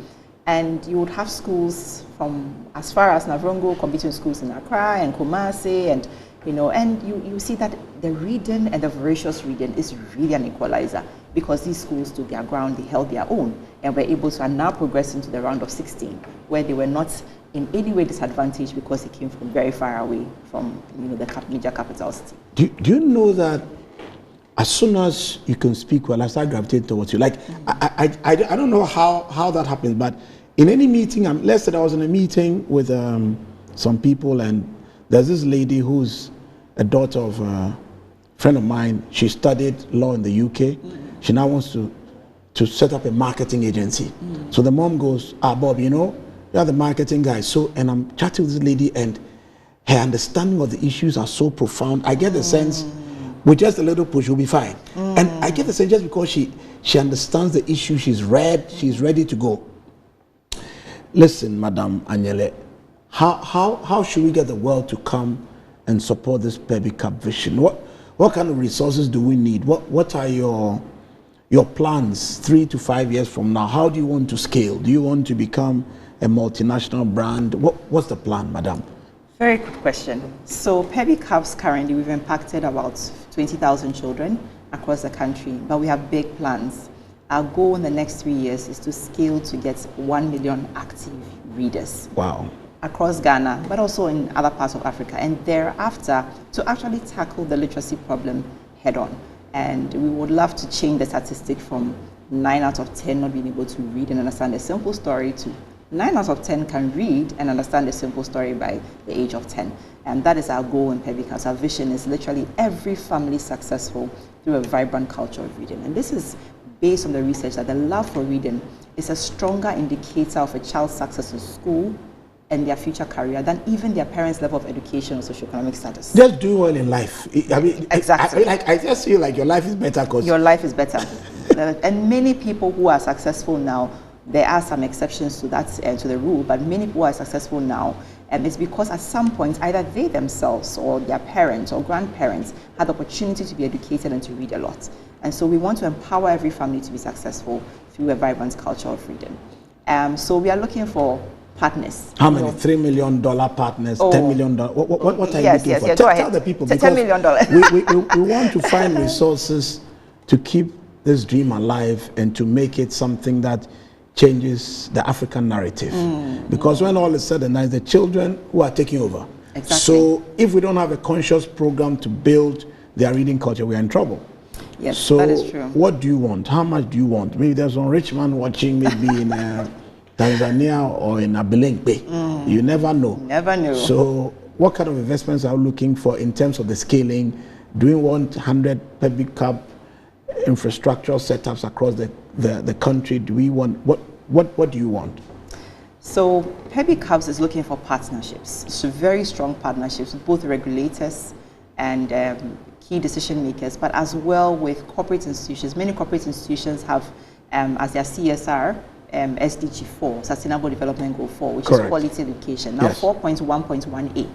S7: And you would have schools from as far as Navrongo competing with schools in Accra and Kumasi, and you see that the reading and the voracious reading is really an equalizer, because these schools stood their ground, they held their own, and were able to now progress into the round of 16, where they were not in any way disadvantaged because they came from very far away from the major capital city.
S2: Do you know that as soon as you can speak well, I start gravitating towards you? Like, I don't know how that happens, but in any meeting, let's say I was in a meeting with some people, and there's this lady who's a daughter of a friend of mine. She studied law in the UK. She now wants to set up a marketing agency. So the mom goes, Bob, you're the marketing guy. So, and I'm chatting with this lady, and her understanding of the issues are so profound. I get the sense, with just a little push, we'll be fine. And I get the sense just because she understands the issue, she's ready to go. Listen, Madam Anyele, how should we get the world to come and support this Pebi Cup vision? What kind of resources do we need? What are your plans 3 to 5 years from now? How do you want to scale? Do you want to become a multinational brand? What's the plan, Madam?
S7: Very good question. So Pebi Cups currently, we've impacted about 20,000 children across the country, but we have big plans. Our goal in the next 3 years is to scale to get 1 million active readers.
S2: Wow.
S7: Across Ghana, but also in other parts of Africa, and thereafter to actually tackle the literacy problem head on. And we would love to change the statistic from 9 out of 10 not being able to read and understand a simple story to 9 out of 10 can read and understand a simple story by the age of 10. And that is our goal in Pebi Cups. Our vision is literally every family successful through a vibrant culture of reading. And this is based on the research that the love for reading is a stronger indicator of a child's success in school and their future career than even their parents' level of education or socioeconomic status.
S2: Just do well in life. I mean,
S7: exactly.
S2: I just feel like your life is better because
S7: your life is better. And many people who are successful now, there are some exceptions to that to the rule, but many people who are successful now, it's because at some point either they themselves or their parents or grandparents had the opportunity to be educated and to read a lot. And so we want to empower every family to be successful through a vibrant culture of reading. So we are looking for partners.
S2: How many? $3 million partners, $10 million. What are you looking for? Tell the people, because
S7: $10 million.
S2: we want to find resources to keep this dream alive and to make it something that changes the African narrative. Because when all is said and done, it's the children who are taking over.
S7: Exactly.
S2: So if we don't have a conscious program to build their reading culture, we are in trouble.
S7: Yes,
S2: so
S7: that is true.
S2: What do you want? How much do you want? Maybe there's one rich man watching, maybe in Tanzania or in Abilengbe. You never know.
S7: Never know.
S2: So what kind of investments are you looking for in terms of the scaling? Do we want 100 Pebi Cup infrastructural setups across the country? Do we want, what do you want?
S7: So Pebi Cups is looking for partnerships. So very strong partnerships with both regulators and key decision makers, but as well with corporate institutions. Many corporate institutions have as their CSR SDG 4, Sustainable Development Goal 4, which
S2: Correct.
S7: is quality education. Now 4.1.1a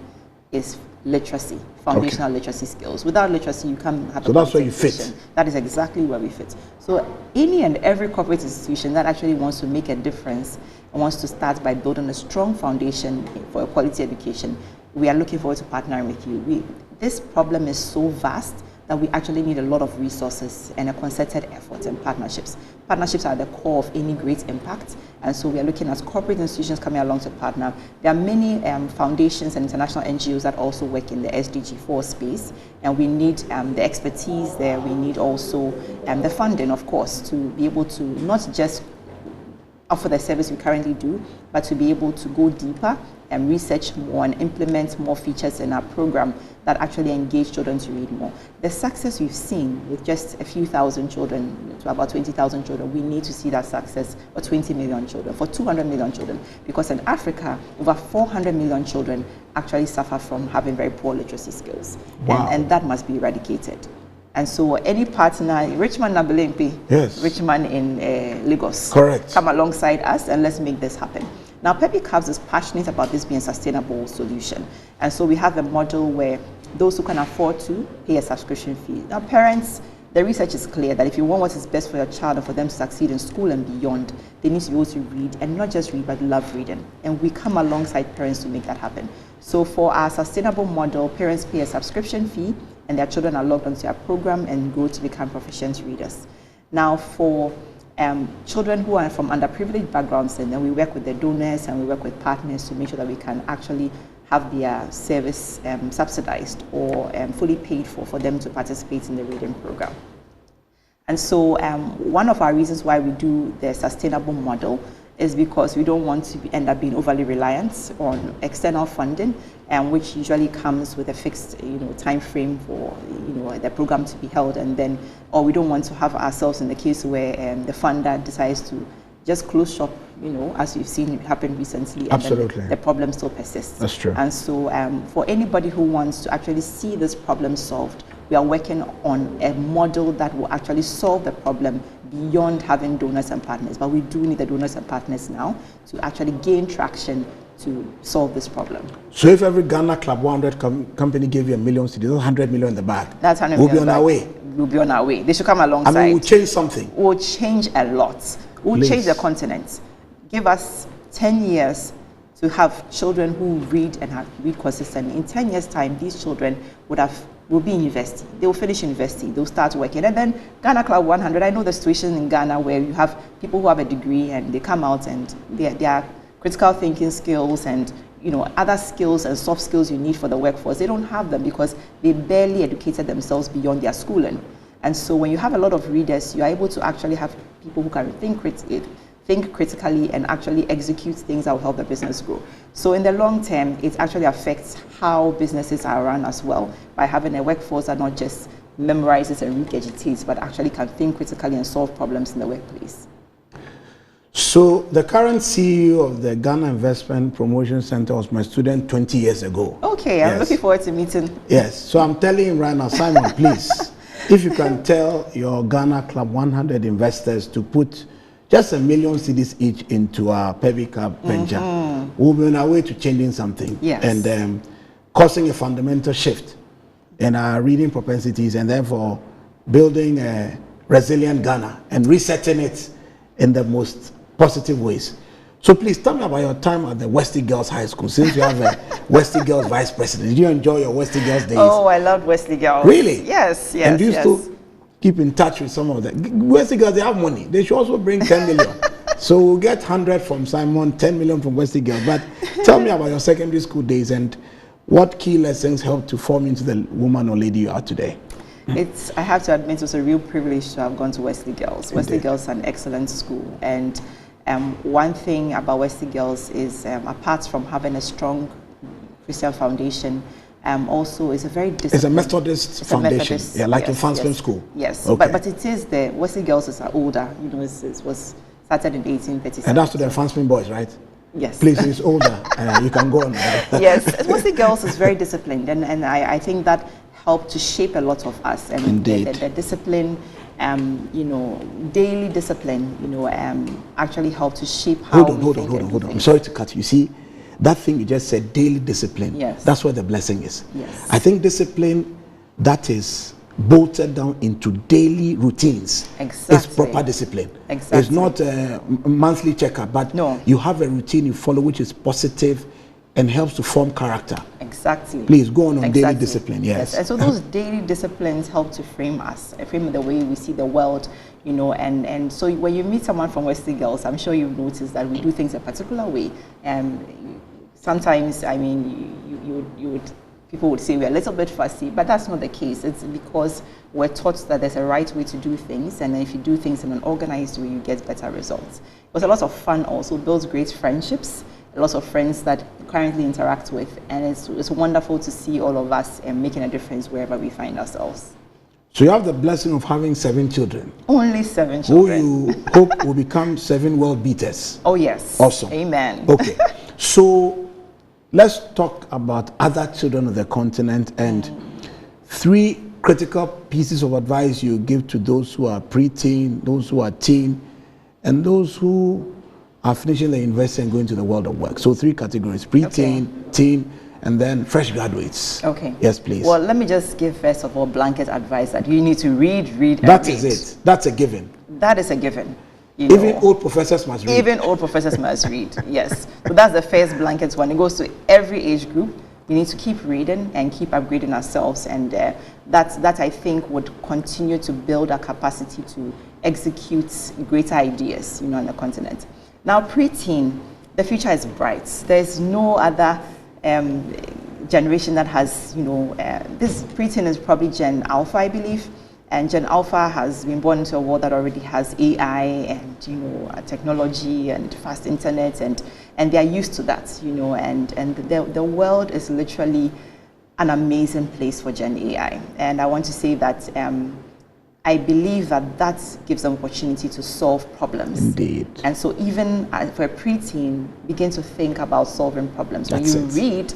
S7: is literacy, foundational literacy skills. Without literacy, you can't have.
S2: So that's where you fit.
S7: That is exactly where we fit. So any and every corporate institution that actually wants to make a difference and wants to start by building a strong foundation for a quality education, we are looking forward to partnering with you. This problem is so vast that we actually need a lot of resources and a concerted effort and partnerships. Partnerships are the core of any great impact, and so we are looking at corporate institutions coming along to partner. There are many foundations and international NGOs that also work in the SDG 4 space, and we need the expertise there. We need also the funding, of course, to be able to not just offer the service we currently do, but to be able to go deeper and research more and implement more features in our program that actually engage children to read more. The success we've seen with just a few thousand children to about 20,000 children, we need to see that success for 20 million children, for 200 million children, because in Africa, over 400 million children actually suffer from having very poor literacy skills.
S2: Wow.
S7: And that must be eradicated. And so any partner, Richmond Nabelempi,
S2: yes,
S7: Richmond in Lagos,
S2: correct,
S7: come alongside us and let's make this happen. Now, Peppy Cubs is passionate about this being a sustainable solution. And so we have a model where those who can afford to pay a subscription fee. Now, parents, the research is clear that if you want what is best for your child and for them to succeed in school and beyond, they need to be able to read, and not just read, but love reading. And we come alongside parents to make that happen. So for our sustainable model, parents pay a subscription fee, and their children are logged onto our program and grow to become proficient readers. Now, for children who are from underprivileged backgrounds, and then we work with the donors and we work with partners to make sure that we can actually have their service subsidized or fully paid for them to participate in the reading program. And so one of our reasons why we do the sustainable model is because we don't want to end up being overly reliant on external funding, which usually comes with a fixed, time frame for, the program to be held, and then, or we don't want to have ourselves in the case where the funder decides to just close shop, as we've seen happen recently.
S2: Absolutely.
S7: And the problem still persists.
S2: That's true.
S7: And so for anybody who wants to actually see this problem solved, we are working on a model that will actually solve the problem beyond having donors and partners. But we do need the donors and partners now to actually gain traction to solve this problem.
S2: So if every Ghana Club 100 company gave you $1 million, that's 100 million in the bag.
S7: That's 100
S2: we'll
S7: million.
S2: We'll be on our way.
S7: We'll be on our way. They should come alongside.
S2: I mean, we'll change something.
S7: We'll change a lot. We'll
S2: Please.
S7: change the continent. Give us 10 years to have children who read and read consistently. In 10 years' time, these children will be in university. They will finish university. They'll start working. And then Ghana Club 100, I know the situation in Ghana where you have people who have a degree and they come out and their critical thinking skills and other skills and soft skills you need for the workforce, they don't have them because they barely educated themselves beyond their schooling. And so when you have a lot of readers, you are able to actually have people who can think critically and actually execute things that will help the business grow. So in the long term, it actually affects how businesses are run as well, by having a workforce that not just memorizes and regurgitates, but actually can think critically and solve problems in the workplace.
S2: So the current CEO of the Ghana Investment Promotion Center was my student 20 years ago.
S7: Okay, I'm looking forward to meeting.
S2: Yes, so I'm telling you right now, Simon, please, if you can tell your Ghana Club 100 investors to put just $1 million cedis each into our Peppy Cub venture, we'll be on our way to changing something.
S7: Yes.
S2: And causing a fundamental shift in our reading propensities, and therefore building a resilient Ghana and resetting it in the most positive ways. So please tell me about your time at the Wesley Girls High School, since you have a Wesley Girls Vice President. Did you enjoy your Wesley Girls days?
S7: Oh, I loved Wesley Girls.
S2: Really?
S7: Yes.
S2: And do you still keep in touch with some of them? Wesley Girls, they have money. They should also bring 10 million. So we'll get 100 from Simon, 10 million from Wesley Girls. But tell me about your secondary school days and what key lessons helped to form into the woman or lady you are today.
S7: I have to admit, it was a real privilege to have gone to Wesley Girls.
S2: Indeed.
S7: Wesley Girls is an excellent school. And one thing about Wesley Girls is, apart from having a strong Christian foundation, also is a very disciplined.
S2: It's a Methodist foundation, like in Fansman School.
S7: Yes,
S2: okay.
S7: but it is the Wesley Girls is older. It was started in 1837.
S2: And that's to the Fansman boys, right?
S7: Yes.
S2: Please, it's older. You can go on.
S7: Yes, Wesley Girls is very disciplined, and I think that helped to shape a lot of us. And
S2: Indeed.
S7: The discipline, daily discipline, actually helped to shape how
S2: Hold on. I'm sorry to cut you. See, that thing you just said, daily discipline.
S7: Yes.
S2: That's where the blessing is.
S7: Yes.
S2: I think discipline that is bolted down into daily routines.
S7: Exactly.
S2: It's proper discipline.
S7: Exactly.
S2: It's not a monthly checkup, but
S7: no.
S2: You have a routine you follow which is positive and helps to form character.
S7: Exactly.
S2: Please go on daily discipline. Yes.
S7: And so those daily disciplines help to frame us, frame the way we see the world, and so when you meet someone from Wesley Girls, I'm sure you've noticed that we do things a particular way. Sometimes, I mean, people would say we're a little bit fussy, but that's not the case. It's because we're taught that there's a right way to do things, and if you do things in an organized way, you get better results. It was a lot of fun also, builds great friendships, a lot of friends that you currently interact with, and it's wonderful to see all of us making a difference wherever we find ourselves.
S2: So you have the blessing of having 7 children.
S7: Only 7 children.
S2: Who you hope will become 7 world beaters.
S7: Oh yes.
S2: Awesome.
S7: Amen.
S2: Okay. So let's talk about other children of the continent and 3 critical pieces of advice you give to those who are preteen, those who are teen, and those who are finishing the university and going to the world of work. So 3 categories: preteen, teen, and then fresh graduates.
S7: Okay.
S2: Yes, please.
S7: Well, let me just give first of all blanket advice that you need to read, and
S2: that
S7: read.
S2: is it. That's a given.
S7: That is a given.
S2: Even old professors must read.
S7: Even old professors must read, yes. So that's the first blanket one. It goes to every age group. We need to keep reading and keep upgrading ourselves, and that I think would continue to build our capacity to execute greater ideas, on the continent. Now, preteen, the future is bright. There's no other generation that has, this preteen is probably Gen Alpha, I believe. And Gen Alpha has been born into a world that already has AI and, technology and fast internet, and they are used to that, and the world is literally an amazing place for Gen AI. And I want to say that I believe that gives them opportunity to solve problems.
S2: Indeed.
S7: And so even for a preteen, begin to think about solving problems. When you read,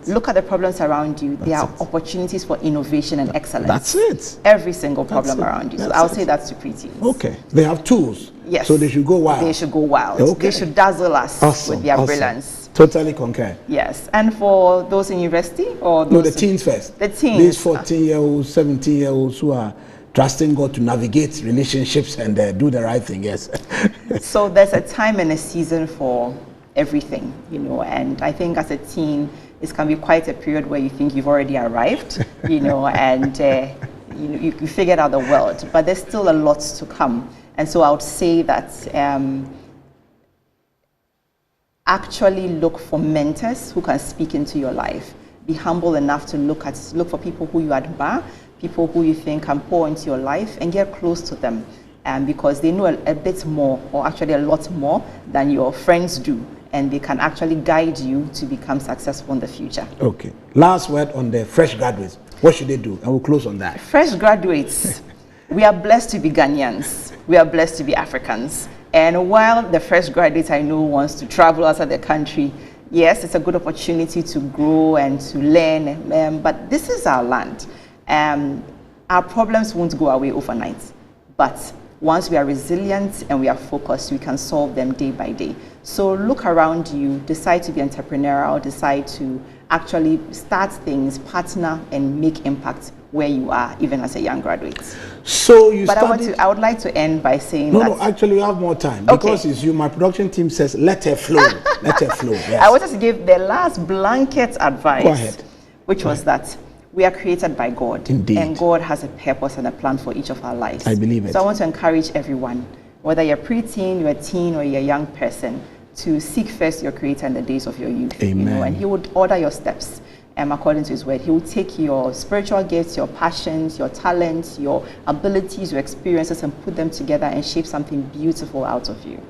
S7: look at the problems around you. There are opportunities for innovation and excellence.
S2: That's it.
S7: Every single problem around you. So I'll say that's to preteens.
S2: Okay. They have tools.
S7: Yes.
S2: So they should go wild.
S7: They should go wild.
S2: Okay.
S7: They should dazzle us with their brilliance.
S2: Totally concur.
S7: Yes. And for those in university or those...
S2: No, the teens first.
S7: The teens.
S2: These 14-year-olds, 17-year-olds who are trusting God to navigate relationships and do the right thing, yes.
S7: So there's a time and a season for everything, and I think as a teen, it can be quite a period where you think you've already arrived, and you figured out the world, but there's still a lot to come. And so I would say that actually look for mentors who can speak into your life. Be humble enough to look for people who you admire, people who you think can pour into your life, and get close to them, because they know a bit more, or actually a lot more than your friends do, and they can actually guide you to become successful in the future.
S2: Okay. Last word on the fresh graduates. What should they do? And we'll close on that.
S7: Fresh graduates, we are blessed to be Ghanaians. We are blessed to be Africans. And while the fresh graduate I know wants to travel outside the country, yes, it's a good opportunity to grow and to learn, but this is our land. Our problems won't go away overnight, but once we are resilient and we are focused, we can solve them day by day. So look around you, decide to be entrepreneurial, decide to actually start things, partner, and make impact where you are, even as a young graduate.
S2: So you
S7: But
S2: studied...
S7: I would like to end by saying
S2: No, actually we have more time. Because it's you, my production team says, let her flow. Let her flow, yes.
S7: I wanted to give the last blanket advice.
S2: Go ahead.
S7: Which was that we are created by God.
S2: Indeed.
S7: And God has a purpose and a plan for each of our lives.
S2: I believe it.
S7: So I want to encourage everyone, whether you're preteen, you're a teen, or you're a young person, to seek first your Creator in the days of your youth.
S2: Amen.
S7: And He would order your steps according to His word. He will take your spiritual gifts, your passions, your talents, your abilities, your experiences, and put them together and shape something beautiful out of you.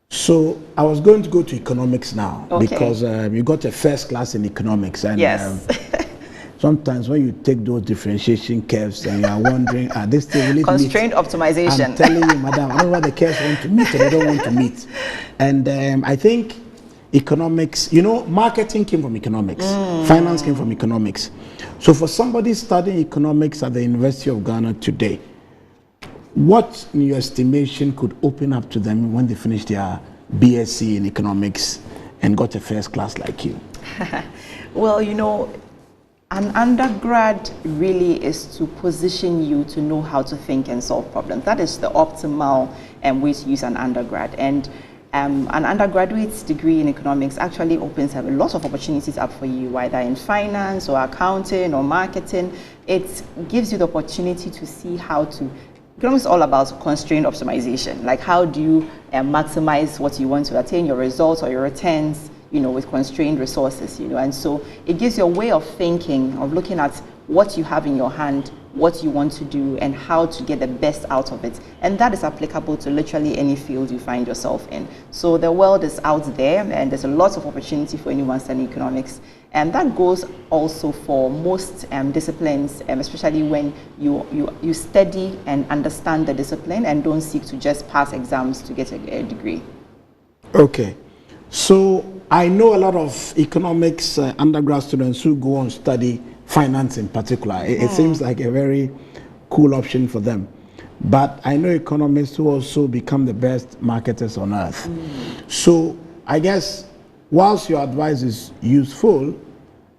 S2: So I was going to go to economics now,
S7: Okay.
S2: because you got a first class in economics, and
S7: Yes.
S2: sometimes when you take those differentiation curves and you are wondering, this thing really
S7: Constraint optimization.
S2: I'm telling you, madam, I don't know what the curves want to meet or they don't want to meet. And I think economics, marketing came from economics, finance came from economics. So for somebody studying economics at the University of Ghana today, what, in your estimation, could open up to them when they finish their BSc in economics and got a first class like you?
S7: Well, an undergrad really is to position you to know how to think and solve problems. That is the optimal way to use an undergrad. And an undergraduate degree in economics actually opens up a lot of opportunities up for you, whether in finance or accounting or marketing. It gives you the opportunity to see how to... Economics is all about constraint optimization. Like, how do you maximize what you want to attain, your results or your returns, with constrained resources, and so it gives you a way of thinking, of looking at what you have in your hand, what you want to do, and how to get the best out of it. And that is applicable to literally any field you find yourself in. So the world is out there, and there's a lot of opportunity for anyone studying economics. And that goes also for most disciplines, especially when you study and understand the discipline and don't seek to just pass exams to get a degree.
S2: Okay. So I know a lot of economics undergrad students who go on study finance in particular. It seems like a very cool option for them. But I know economists who also become the best marketers on earth. So I guess whilst your advice is useful,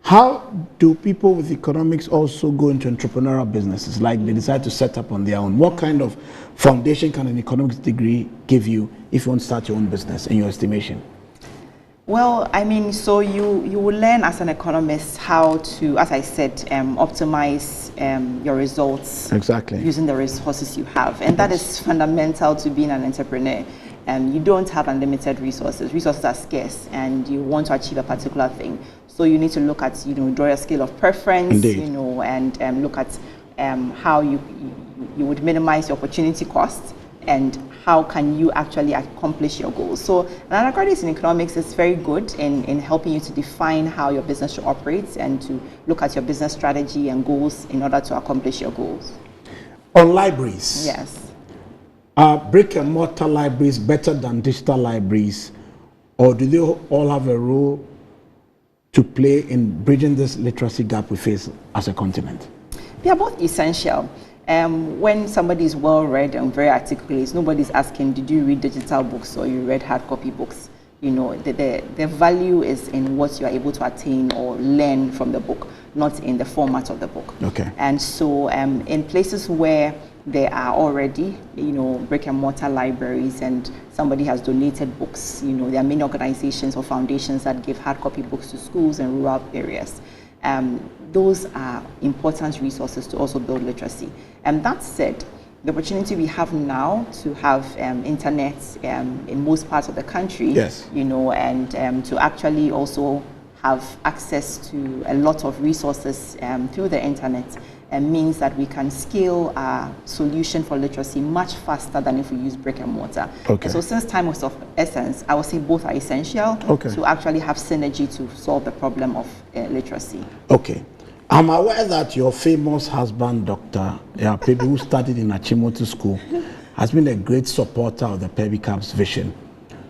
S2: how do people with economics also go into entrepreneurial businesses, like they decide to set up on their own? What kind of foundation can an economics degree give you if you want to start your own business, in your estimation?
S7: Well, I mean, so you will learn as an economist how to, as I said, optimize your results.
S2: Exactly.
S7: Using the resources you have. And that is fundamental to being an entrepreneur. You don't have unlimited resources. Resources are scarce, and you want to achieve a particular thing. So you need to look at, draw a scale of preference,
S2: Indeed.
S7: And look at how you would minimize your opportunity costs, and how can you actually accomplish your goals. So an undergraduate in economics is very good in helping you to define how your business should operate and to look at your business strategy and goals in order to accomplish your goals.
S2: On libraries.
S7: Yes.
S2: Are brick and mortar libraries better than digital libraries, or do they all have a role to play in bridging this literacy gap we face as a continent?
S7: They are both essential. When somebody is well read and very articulate, nobody's asking, did you read digital books or you read hard copy books? The value is in what you are able to attain or learn from the book, not in the format of the book.
S2: Okay.
S7: And so in places where there are already, brick and mortar libraries and somebody has donated books, there are many organizations or foundations that give hard copy books to schools and rural areas. Those are important resources to also build literacy. And that said, the opportunity we have now to have internet in most parts of the country,
S2: yes,
S7: and to actually also have access to a lot of resources through the internet means that we can scale our solution for literacy much faster than if we use brick and mortar.
S2: Okay.
S7: And so since time was of essence, I would say both are essential to actually have synergy to solve the problem of literacy.
S2: Okay. I'm aware that your famous husband, Dr. Pebi, who studied in Achimota School, has been a great supporter of the Pebi Cubs vision.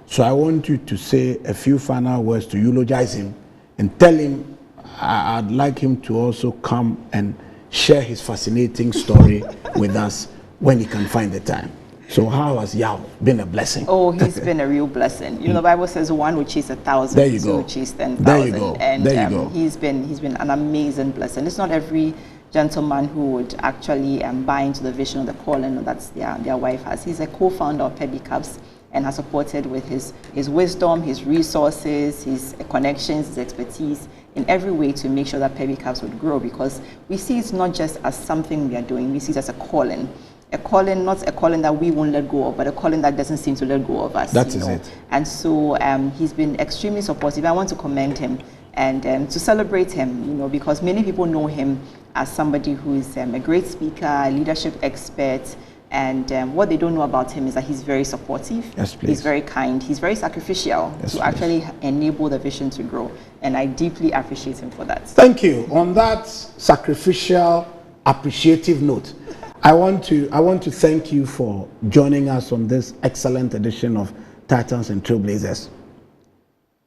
S2: So I want you to say a few final words to eulogize him and tell him I'd like him to also come and share his fascinating story with us when he can find the time. So how has Yao been a blessing?
S7: Oh, he's been a real blessing. The Bible says one will chase 1,000,
S2: there you go.
S7: Two will chase 10,000.
S2: There you go.
S7: And
S2: there you go.
S7: He's been an amazing blessing. It's not every gentleman who would actually buy into the vision of the calling that their wife has. He's a co-founder of Pebi Cubs and has supported with his wisdom, his resources, his connections, his expertise in every way to make sure that Pebi Cubs would grow, because we see it's not just as something we are doing, we see it as a calling. A calling, not a calling that we won't let go of, but a calling that doesn't seem to let go of us.
S2: That is it.
S7: And so he's been extremely supportive. I want to commend him and to celebrate him, because many people know him as somebody who is a great speaker, a leadership expert, and what they don't know about him is that he's very supportive.
S2: Yes, please.
S7: He's very kind. He's very sacrificial to actually enable the vision to grow. And I deeply appreciate him for that.
S2: Thank you. On that sacrificial, appreciative note, I want to thank you for joining us on this excellent edition of Titans and Trailblazers.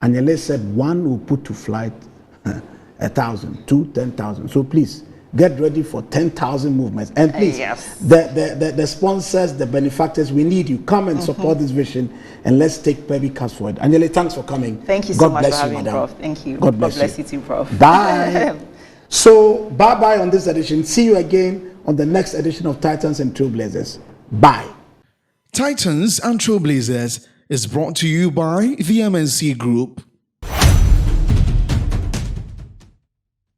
S2: Anyele said one will put to flight 1,000, 2, 10,000. So please get ready for 10,000 movements. And please,
S7: yes,
S2: the sponsors, the benefactors, we need you. Come and support this vision, and let's take Pebi Cubs forward. Anyele, thanks for coming.
S7: Thank you so much for having me, Prof. Thank you.
S2: God bless
S7: you too, Prof.
S2: Bye. So bye-bye on this edition. See you again on the next edition of Titans and Trailblazers. Bye.
S1: Titans and Trailblazers is brought to you by the MNC Group.